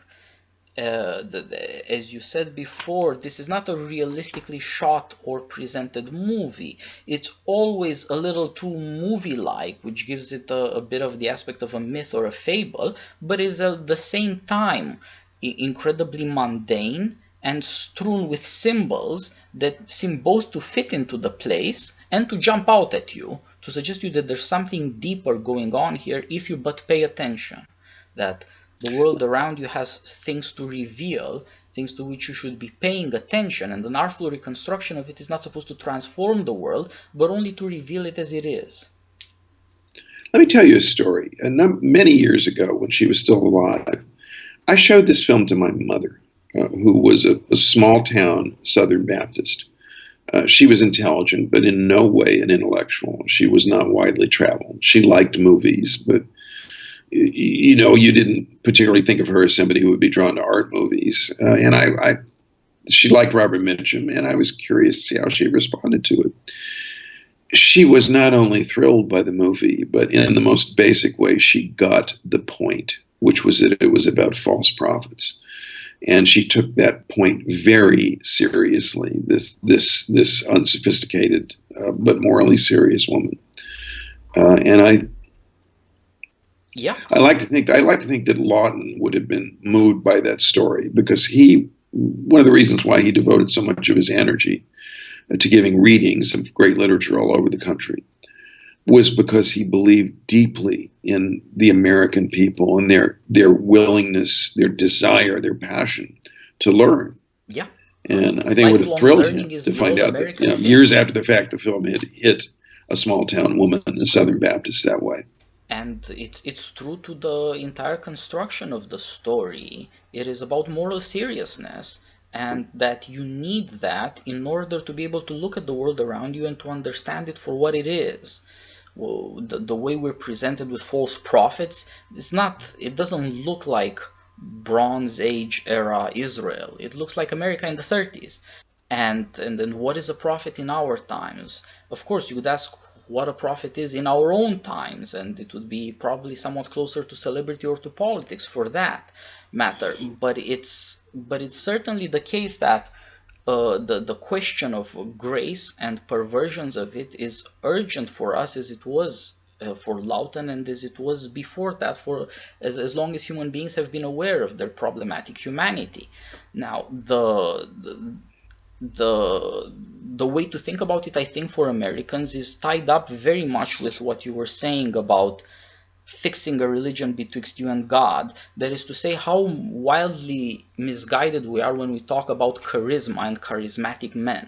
As you said before, this is not a realistically shot or presented movie. It's always a little too movie-like, which gives it a bit of the aspect of a myth or a fable, but is at the same time incredibly mundane and strewn with symbols that seem both to fit into the place and to jump out at you, to suggest to you that there's something deeper going on here if you but pay attention, that the world around you has things to reveal, things to which you should be paying attention, and an artful reconstruction of it is not supposed to transform the world, but only to reveal it as it is. Let me tell you a story. Many years ago, when she was still alive, I showed this film to my mother, who was a small town Southern Baptist. She was intelligent, but in no way an intellectual. She was not widely traveled. She liked movies, but you didn't particularly think of her as somebody who would be drawn to art movies. And she liked Robert Mitchum, and I was curious to see how she responded to it. She was not only thrilled by the movie, but in the most basic way, she got the point, which was that it was about false prophets. And she took that point very seriously, this unsophisticated but morally serious woman. And I like to think that Laughton would have been moved by that story, because one of the reasons why he devoted so much of his energy to giving readings of great literature all over the country was because he believed deeply in the American people and their willingness, their desire, their passion to learn. Yeah. And I think it would have thrilled him to find out that years after the fact, the film had hit a small town woman, a Southern Baptist, that way. And it's true to the entire construction of the story. It is about moral seriousness, and that you need that in order to be able to look at the world around you and to understand it for what it is. Well, the way we're presented with false prophets, it doesn't look like Bronze Age era Israel. It looks like America in the 30s. And then what is a prophet in our times? Of course, you would ask what a prophet is in our own times, and it would be probably somewhat closer to celebrity or to politics for that matter. But it's certainly the case that the question of grace and perversions of it is urgent for us as it was for Laughton, and as it was before that, for as long as human beings have been aware of their problematic humanity. Now, the way to think about it, I think, for Americans is tied up very much with what you were saying about fixing a religion betwixt you and God. That is to say, how wildly misguided we are when we talk about charisma and charismatic men.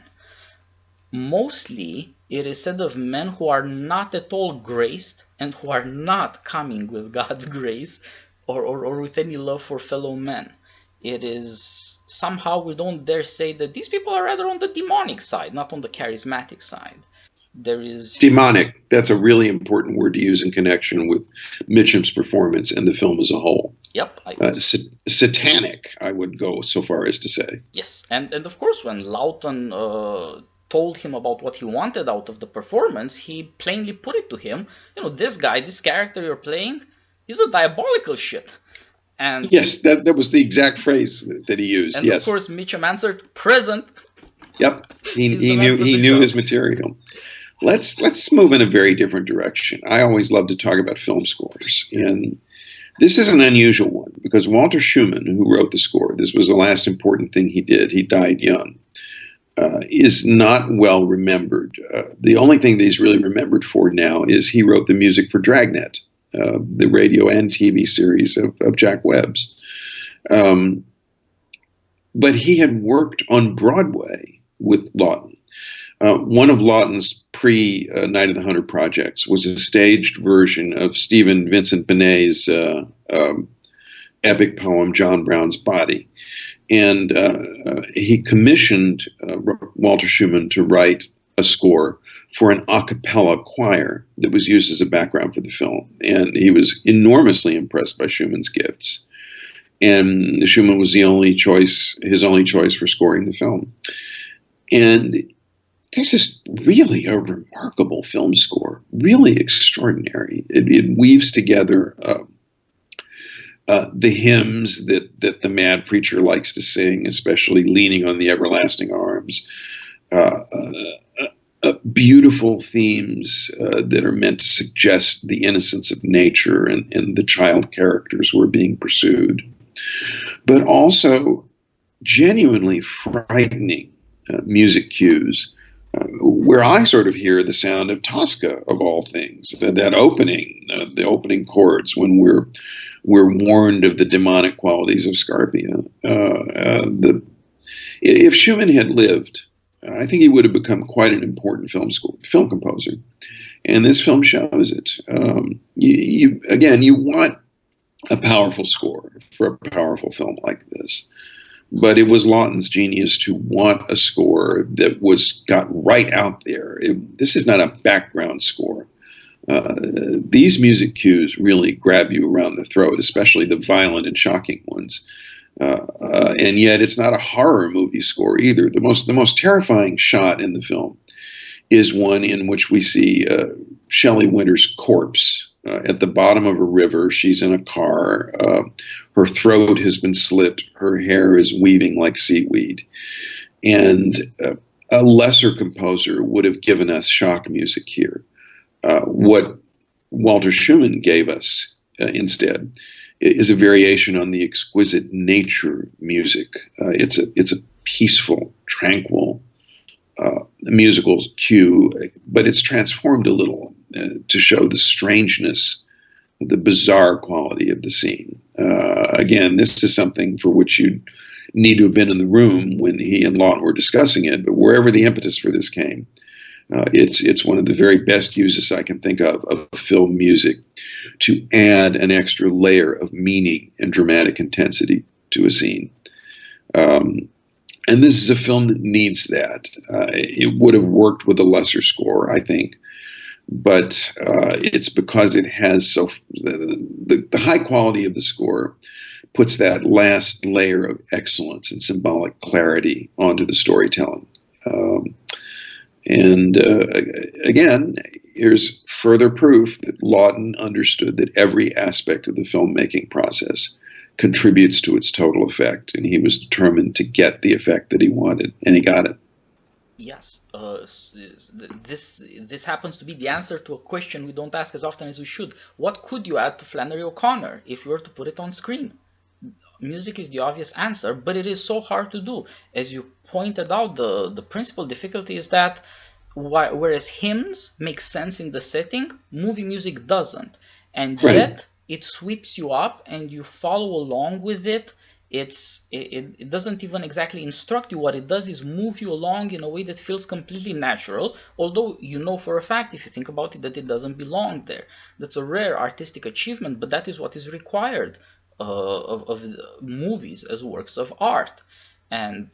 Mostly, it is said of men who are not at all graced and who are not coming with God's grace or with any love for fellow men. It is somehow we don't dare say that these people are rather on the demonic side, not on the charismatic side. There is demonic. That's a really important word to use in connection with Mitchum's performance and the film as a whole. Yep. Satanic, I would go so far as to say. Yes, and of course, when Laughton told him about what he wanted out of the performance, he plainly put it to him, this guy, this character you're playing, is a diabolical shit. And yes, that was the exact phrase that he used. And yes. Of course, Mitchum answered, "Present." Yep, he knew his material. Let's move in a very different direction. I always love to talk about film scores, and this is an unusual one because Walter Schumann, who wrote the score, this was the last important thing he did. He died young. Is not well remembered. The only thing that he's really remembered for now is he wrote the music for Dragnet, the radio and TV series of Jack Webb's. But he had worked on Broadway with Laughton. One of Laughton's pre-Night of the Hunter projects was a staged version of Stephen Vincent Benet's epic poem, John Brown's Body. And he commissioned Walter Schumann to write a score for an a cappella choir that was used as a background for the film. And he was enormously impressed by Schumann's gifts. And Schumann was his only choice for scoring the film. And this is really a remarkable film score, really extraordinary. It weaves together the hymns that the mad preacher likes to sing, especially Leaning on the Everlasting Arms, beautiful themes that are meant to suggest the innocence of nature and the child characters who are being pursued, but also genuinely frightening music cues, where I sort of hear the sound of Tosca, of all things, that opening, the opening chords when we're warned of the demonic qualities of Scarpia. If Schumann had lived, I think he would have become quite an important film composer, and this film shows it. You want a powerful score for a powerful film like this, but it was Laughton's genius to want a score that got right out there. This is not a background score. These music cues really grab you around the throat, especially the violent and shocking ones. And yet it's not a horror movie score either. The most terrifying shot in the film is one in which we see Shelley Winter's corpse at the bottom of a river. She's in a car. Her throat has been slit. Her hair is weaving like seaweed. And a lesser composer would have given us shock music here. What Walter Schumann gave us instead is a variation on the exquisite nature music. It's a peaceful, tranquil musical cue, but it's transformed a little to show the strangeness, the bizarre quality of the scene. Again, this is something for which you need to have been in the room when he and Laughton were discussing it, but wherever the impetus for this came, it's one of the very best uses I can think of film music to add an extra layer of meaning and dramatic intensity to a scene. And this is a film that needs that. It would have worked with a lesser score, I think, but it's because it has the high quality of the score puts that last layer of excellence and symbolic clarity onto the storytelling. And again, here's further proof that Laughton understood that every aspect of the filmmaking process contributes to its total effect, and he was determined to get the effect that he wanted, and he got it. Yes, this happens to be the answer to a question we don't ask as often as we should. What could you add to Flannery O'Connor if you were to put it on screen? Music is the obvious answer, but it is so hard to do. As you pointed out, the principal difficulty is that whereas hymns make sense in the setting, movie music doesn't. And yet it sweeps you up and you follow along with it. It doesn't even exactly instruct you. What it does is move you along in a way that feels completely natural, although you know for a fact, if you think about it, that it doesn't belong there. That's a rare artistic achievement, but that is what is required of movies as works of art. And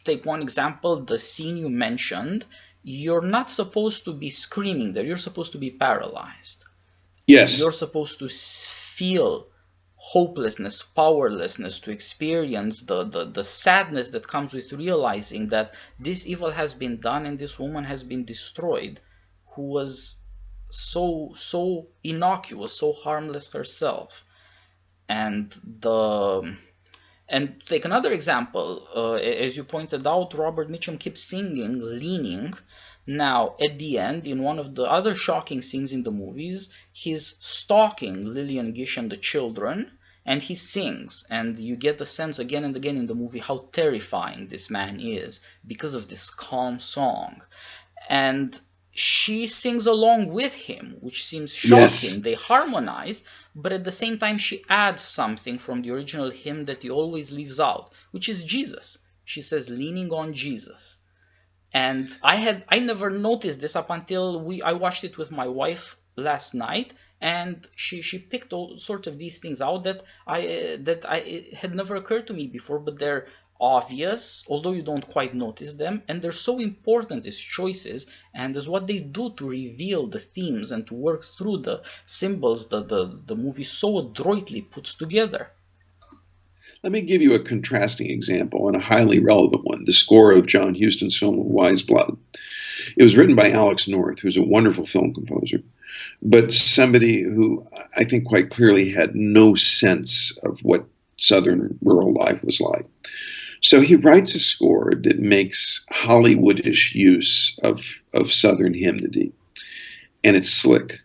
take one example, the scene you mentioned, you're not supposed to be screaming there, you're supposed to be paralyzed. Yes. You're supposed to feel hopelessness, powerlessness, to experience the sadness that comes with realizing that this evil has been done and this woman has been destroyed, who was so innocuous, so harmless herself. And take another example, as you pointed out, Robert Mitchum keeps singing, leaning. Now, at the end, in one of the other shocking scenes in the movies, he's stalking Lillian Gish and the children, and he sings, and you get the sense again and again in the movie how terrifying this man is because of this calm song. And she sings along with him, which seems shocking. Yes. They harmonize, but at the same time she adds something from the original hymn that he always leaves out, which is Jesus. She says, leaning on Jesus. And I never noticed this up until I watched it with my wife last night, and she picked all sorts of these things out that it had never occurred to me before, but they're obvious, although you don't quite notice them, and they're so important as choices and as what they do to reveal the themes and to work through the symbols that the movie so adroitly puts together. Let me give you a contrasting example and a highly relevant one, the score of John Huston's film Wise Blood. It was written by Alex North, who's a wonderful film composer, but somebody who I think quite clearly had no sense of what Southern rural life was like. So he writes a score that makes Hollywoodish use of Southern hymnody, and it's slick.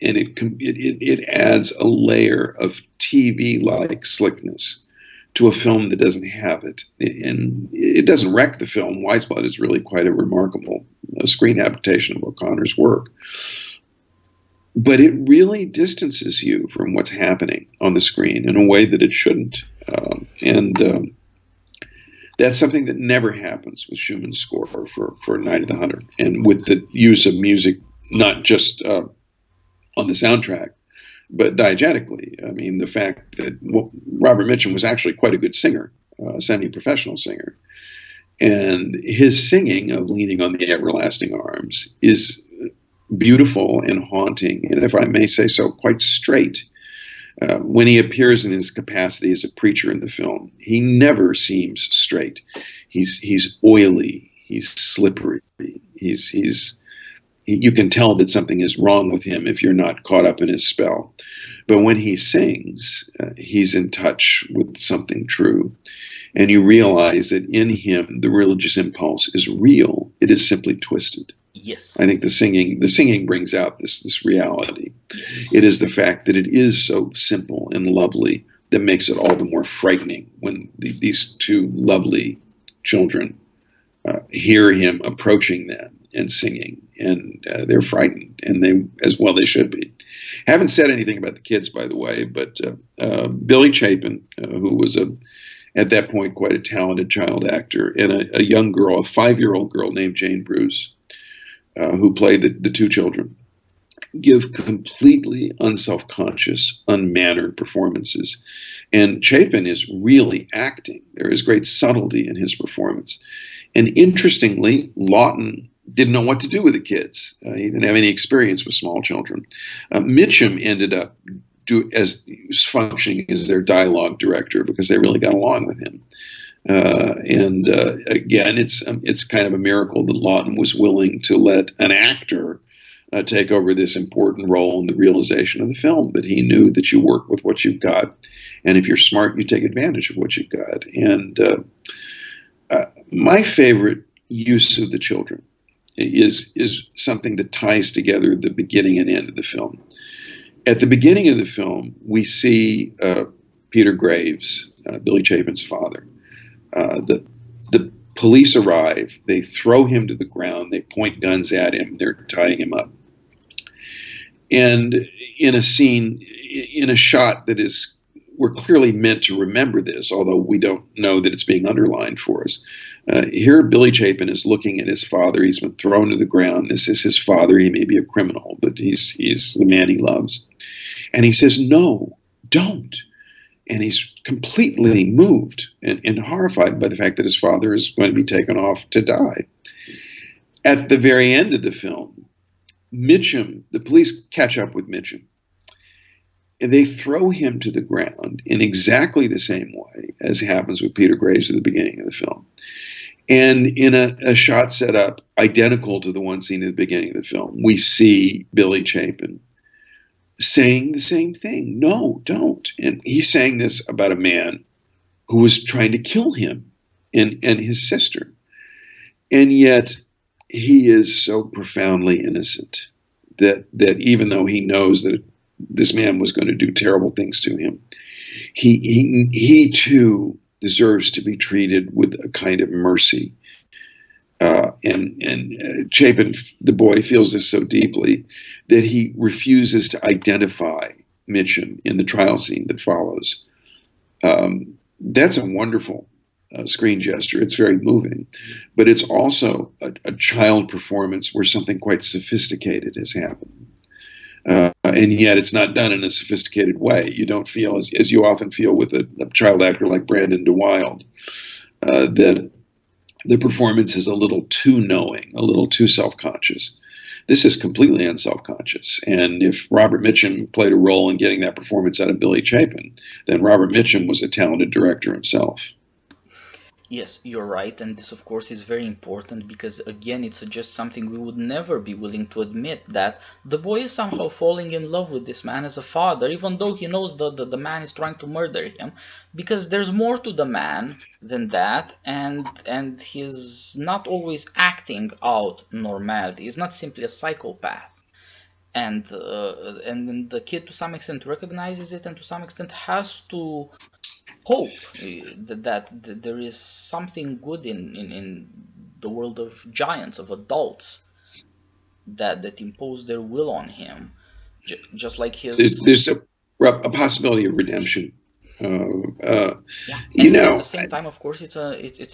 And it adds a layer of TV-like slickness to a film that doesn't have it. And it doesn't wreck the film. Wise Blood is really quite a remarkable screen adaptation of O'Connor's work. But it really distances you from what's happening on the screen in a way that it shouldn't. That's something that never happens with Schumann's score for Night of the Hunter. And with the use of music, not just on the soundtrack, but diegetically. I mean, the fact that Robert Mitchum was actually quite a good singer, a semi-professional singer. And his singing of Leaning on the Everlasting Arms is beautiful and haunting, and if I may say so, quite straight. When he appears in his capacity as a preacher in the film, he never seems straight. He's oily, he's slippery, you can tell that something is wrong with him if you're not caught up in his spell. But when he sings, he's in touch with something true. And you realize that in him, the religious impulse is real. It is simply twisted. Yes. I think the singing brings out this reality. Yes. It is the fact that it is so simple and lovely that makes it all the more frightening when these two lovely children hear him approaching them and singing, and they're frightened, and they should be. Haven't said anything about the kids, by the way, but Billy Chapin, who was at that point quite a talented child actor, and a young girl, a 5-year-old girl named Jane Bruce, who played the two children, give completely unself-conscious, unmannered performances. And Chapin is really acting. There is great subtlety in his performance. And interestingly, Laughton didn't know what to do with the kids. He didn't have any experience with small children. Mitchum ended up functioning as their dialogue director because they really got along with him. Again, it's kind of a miracle that Laughton was willing to let an actor take over this important role in the realization of the film. But he knew that you work with what you've got, And if you're smart, you take advantage of what you got. And my favorite use of the children is something that ties together the beginning and end of the film. At the beginning of the film, we see Peter Graves, Billy Chapin's father. The police arrive. They throw him to the ground. They point guns at him. They're tying him up. And in a scene, in a shot that is, we're clearly meant to remember this, although we don't know that it's being underlined for us. Here, Billy Chapin is looking at his father. He's been thrown to the ground. This is his father. He may be a criminal, but he's the man he loves. And he says, "No, don't." And he's completely moved and horrified by the fact that his father is going to be taken off to die. At the very end of the film, Mitchum, the police catch up with Mitchum. And they throw him to the ground in exactly the same way as happens with Peter Graves at the beginning of the film. And in a shot set up identical to the one seen at the beginning of the film, we see Billy Chapin saying the same thing. "No, don't." And he's saying this about a man who was trying to kill him and his sister. And yet he is so profoundly innocent that even though he knows that this man was going to do terrible things to him, he too deserves to be treated with a kind of mercy. And Chapin, the boy, feels this so deeply that he refuses to identify Mitchum in the trial scene that follows. That's a wonderful screen gesture. It's very moving, but it's also a child performance where something quite sophisticated has happened. And yet it's not done in a sophisticated way. You don't feel, as you often feel with a child actor like Brandon DeWild, that the performance is a little too knowing, a little too self-conscious. This is completely unself-conscious. And if Robert Mitchum played a role in getting that performance out of Billy Chapin, then Robert Mitchum was a talented director himself. Yes, you're right, and this of course is very important because again it suggests something we would never be willing to admit, that the boy is somehow falling in love with this man as a father, even though he knows the man is trying to murder him, because there's more to the man than that, and he's not always acting out normality. He's not simply a psychopath. And then the kid to some extent recognizes it and to some extent has to hope that there is something good in the world of giants, of adults, that impose their will on him, just like his. There's a possibility of redemption. Yeah. You And know, at the same time, of course, it's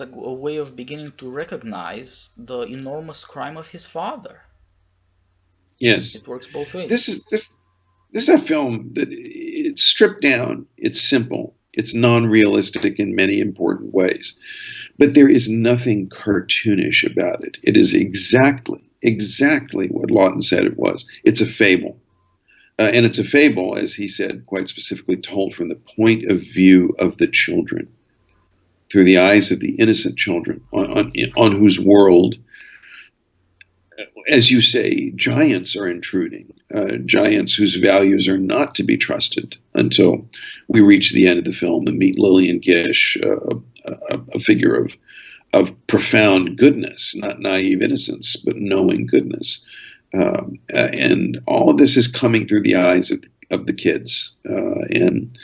a way of beginning to recognize the enormous crime of his father. yes, It works both ways. this is a film that it's stripped down. It's simple. It's non-realistic in many important ways, but there is nothing cartoonish about it. It is exactly what Laughton said it was. It's a fable. And it's a fable, as he said, quite specifically told from the point of view of the children, through the eyes of the innocent children on whose world, as you say, giants are intruding, giants whose values are not to be trusted until we reach the end of the film and meet Lillian Gish, a figure of profound goodness, not naive innocence, but knowing goodness. And all of this is coming through the eyes of the kids. And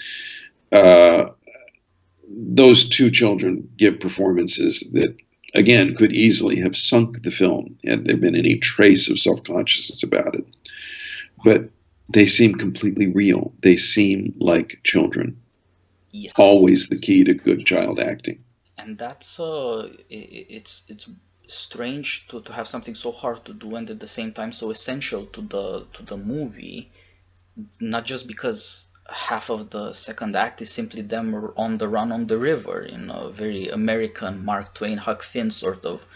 those two children give performances that, again, could easily have sunk the film had there been any trace of self-consciousness about it. But they seem completely real. They seem like children. Yes. Always the key to good child acting. And that's it's strange to have something so hard to do and at the same time so essential to the movie, not just because half of the second act is simply them on the run on the river in a very American Mark Twain, Huck Finn sort of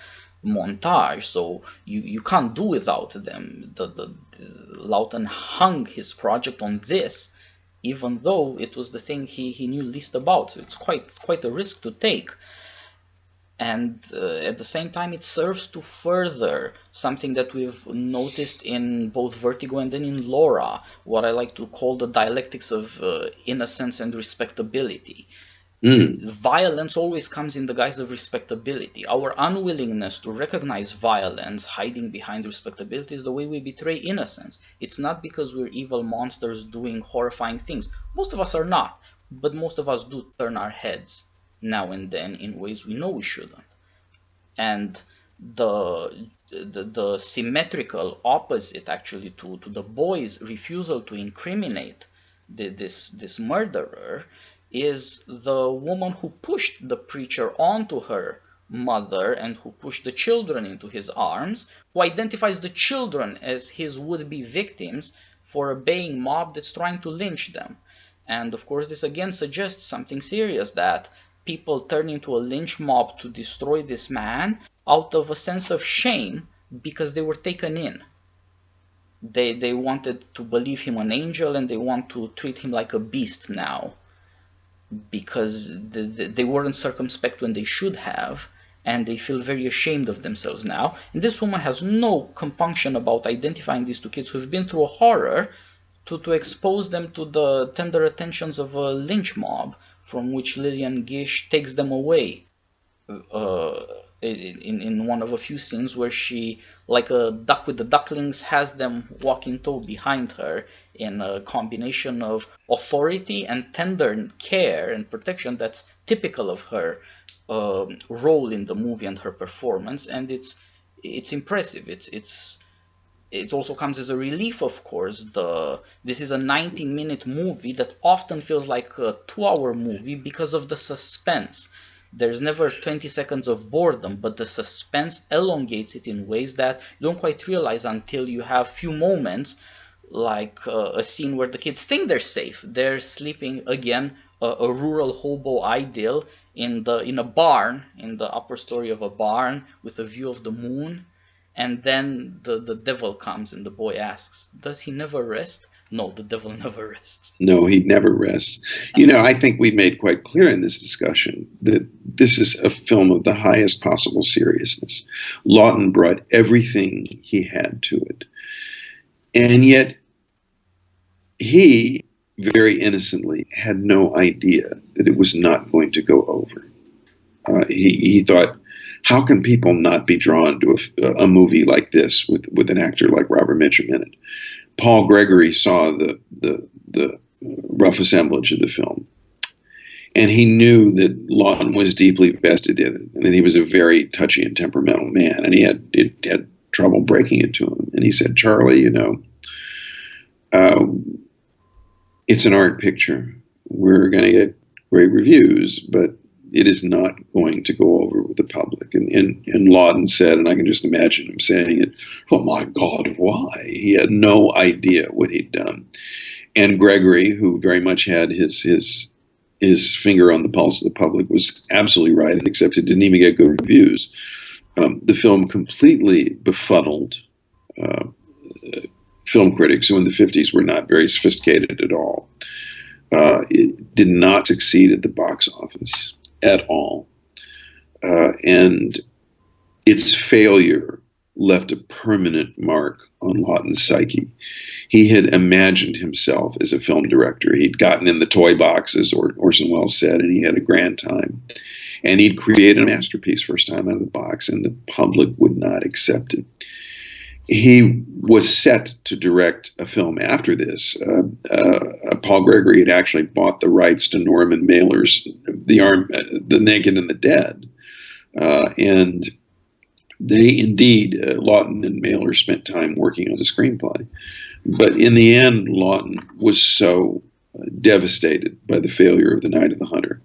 montage, so you can't do without them. The Laughton hung his project on this, even though it was the thing he knew least about. So it's quite a risk to take. And at the same time, it serves to further something that we've noticed in both Vertigo and then in Laura, what I like to call the dialectics of innocence and respectability. Violence always comes in the guise of respectability. Our unwillingness to recognize violence hiding behind respectability is the way we betray innocence. It's not because we're evil monsters doing horrifying things. Most of us are not, but most of us do turn our heads now and then in ways we know we shouldn't. And the symmetrical opposite, actually, to the boy's refusal to incriminate this murderer is the woman who pushed the preacher onto her mother and who pushed the children into his arms, who identifies the children as his would-be victims for a baying mob that's trying to lynch them. And of course, this again suggests something serious, that people turn into a lynch mob to destroy this man out of a sense of shame because they were taken in. They wanted to believe him an angel, and they want to treat him like a beast now, because they weren't circumspect when they should have, and they feel very ashamed of themselves now. And this woman has no compunction about identifying these two kids who've been through a horror to expose them to the tender attentions of a lynch mob, from which Lillian Gish takes them away in one of a few scenes where she, like a duck with the ducklings, has them walk in tow behind her in a combination of authority and tender care and protection that's typical of her role in the movie and her performance. And it's impressive. It also comes as a relief, of course. This is a 90-minute movie that often feels like a 2-hour movie because of the suspense. There's never 20 seconds of boredom, but the suspense elongates it in ways that you don't quite realize until you have few moments, like a scene where the kids think they're safe. They're sleeping, again, a rural hobo idyll in a barn, in the upper story of a barn with a view of the moon. And then the devil comes, and the boy asks, does he never rest? No, the devil never rests. No, he never rests. You know, I think we made quite clear in this discussion that this is a film of the highest possible seriousness. Laughton brought everything he had to it. And yet, he, very innocently, had no idea that it was not going to go over. He thought, how can people not be drawn to a movie like this with an actor like Robert Mitchum in it? Paul Gregory saw the rough assemblage of the film, and he knew that Laughton was deeply vested in it, and that he was a very touchy and temperamental man, and he had trouble breaking it to him. And he said, Charlie, you know, it's an art picture. We're going to get great reviews, but it is not going to go over with the public. And Laughton said, and I can just imagine him saying it, oh my God, why? He had no idea what he'd done. And Gregory, who very much had his finger on the pulse of the public, was absolutely right, except it didn't even get good reviews. The film completely befuddled film critics who in the 50s were not very sophisticated at all. It did not succeed at the box office at all. And its failure left a permanent mark on Laughton's psyche. He had imagined himself as a film director. He'd gotten in the toy box, as Orson Welles said, and he had a grand time. And he'd created a masterpiece first time out of the box, and the public would not accept it. He was set to direct a film after this. Paul Gregory had actually bought the rights to Norman Mailer's The Naked and the Dead. And they indeed, Laughton and Mailer, spent time working on the screenplay. But in the end, Laughton was so devastated by the failure of The Night of the Hunter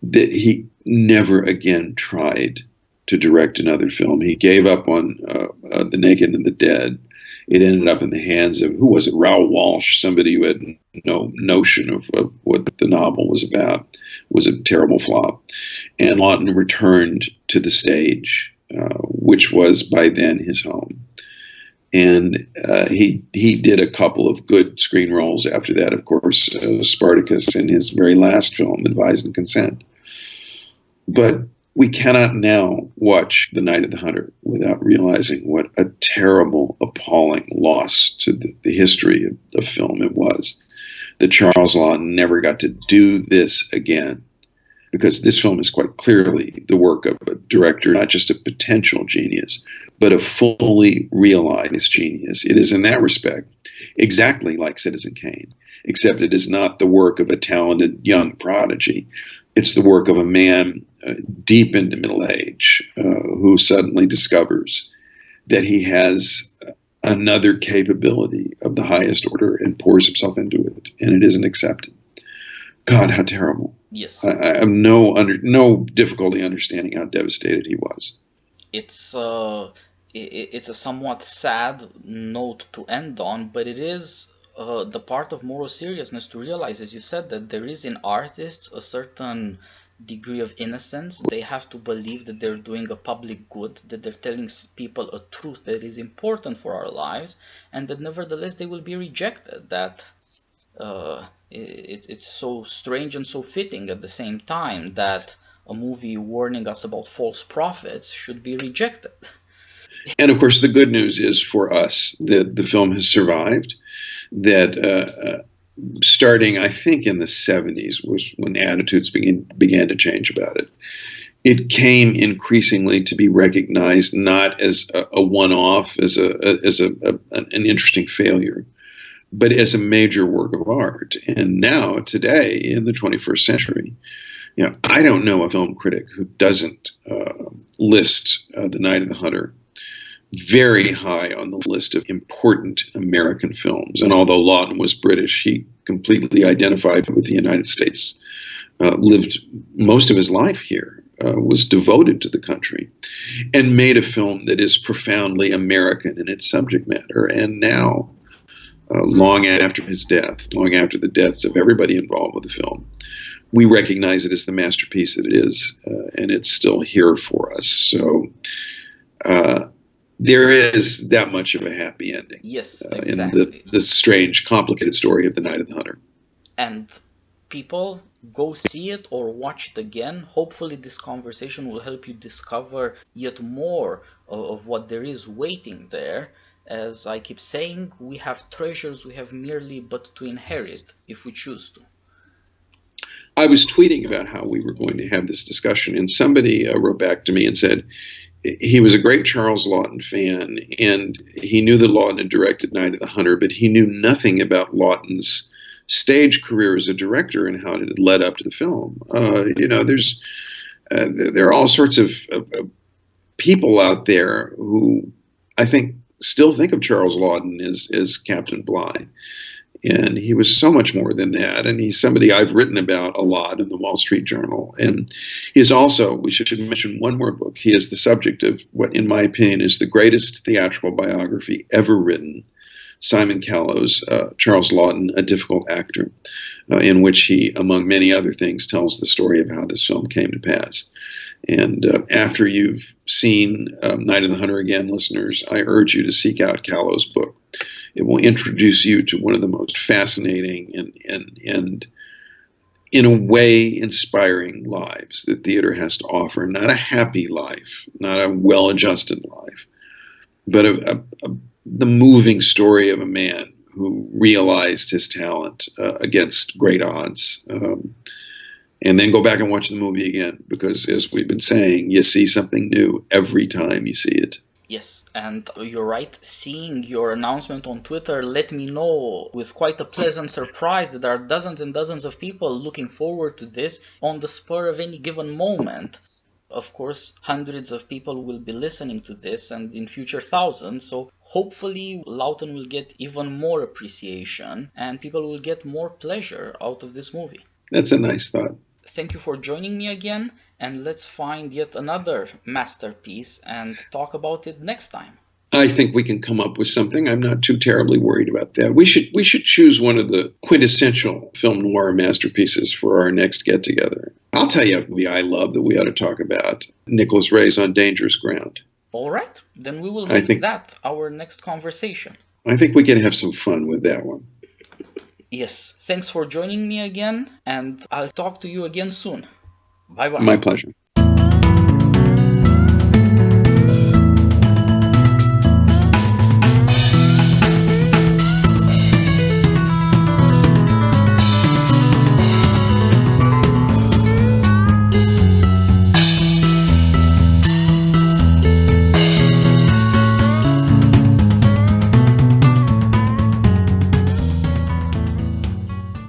that he never again tried to direct another film. He gave up on The Naked and the Dead. It ended up in the hands of, who was it, Raoul Walsh, somebody who had no notion of what the novel was about. It was a terrible flop. And Laughton returned to the stage, which was by then his home. And he did a couple of good screen roles after that, of course, Spartacus and his very last film, Advise and Consent. But We cannot now watch The Night of the Hunter without realizing what a terrible, appalling loss to the history of film it was. That Charles Laughton never got to do this again, because this film is quite clearly the work of a director, not just a potential genius, but a fully realized genius. It is in that respect exactly like Citizen Kane, except it is not the work of a talented young prodigy. It's the work of a man deep into middle age who suddenly discovers that he has another capability of the highest order and pours himself into it, and it isn't accepted. God, how terrible. Yes. I have no difficulty understanding how devastated he was. It's a somewhat sad note to end on, but it is the part of moral seriousness to realize, as you said, that there is in artists a certain degree of innocence. They have to believe that they're doing a public good, that they're telling people a truth that is important for our lives, and that nevertheless they will be rejected. That it's so strange and so fitting at the same time that a movie warning us about false prophets should be rejected. And of course, the good news is for us that the film has survived, that starting, I think, in the 70s was when attitudes began to change about it. It came increasingly to be recognized not as a one-off, as an interesting failure, but as a major work of art. And now, today, in the 21st century, I don't know a film critic who doesn't list The Night of the Hunter very high on the list of important American films. And although Laughton was British, he completely identified with the United States, lived most of his life here, was devoted to the country, and made a film that is profoundly American in its subject matter. And now, long after his death, long after the deaths of everybody involved with the film, we recognize it as the masterpiece that it is, and it's still here for us. So there is that much of a happy ending. Yes, exactly. In the strange, complicated story of The Night of the Hunter. And people, go see it or watch it again. Hopefully this conversation will help you discover yet more of what there is waiting there. As I keep saying, we have treasures we have merely but to inherit if we choose to. I was tweeting about how we were going to have this discussion, and somebody wrote back to me and said he was a great Charles Laughton fan, and he knew that Laughton had directed Night of the Hunter, but he knew nothing about Laughton's stage career as a director and how it had led up to the film. There are all sorts of people out there who I think still think of Charles Laughton as Captain Bligh. And he was so much more than that. And he's somebody I've written about a lot in the Wall Street Journal. And he is also, we should mention one more book. He is the subject of what, in my opinion, is the greatest theatrical biography ever written, Simon Callow's Charles Laughton, A Difficult Actor, in which he, among many other things, tells the story of how this film came to pass. And after you've seen Night of the Hunter again, listeners, I urge you to seek out Callow's book. It will introduce you to one of the most fascinating and in a way, inspiring lives that theater has to offer. Not a happy life, not a well-adjusted life, but the moving story of a man who realized his talent against great odds. And then go back and watch the movie again, because as we've been saying, you see something new every time you see it. Yes, and you're right. Seeing your announcement on Twitter let me know with quite a pleasant surprise that there are dozens and dozens of people looking forward to this on the spur of any given moment. Of course, hundreds of people will be listening to this, and in future thousands, so hopefully Laughton will get even more appreciation and people will get more pleasure out of this movie. That's a nice thought. Thank you for joining me again, and let's find yet another masterpiece and talk about it next time. I think we can come up with something. I'm not too terribly worried about that. We should choose one of the quintessential film noir masterpieces for our next get-together. I'll tell you a movie I love that we ought to talk about, Nicholas Ray's On Dangerous Ground. All right, then we will make that our next conversation. I think we can have some fun with that one. Yes, thanks for joining me again, and I'll talk to you again soon. Bye-bye. My pleasure.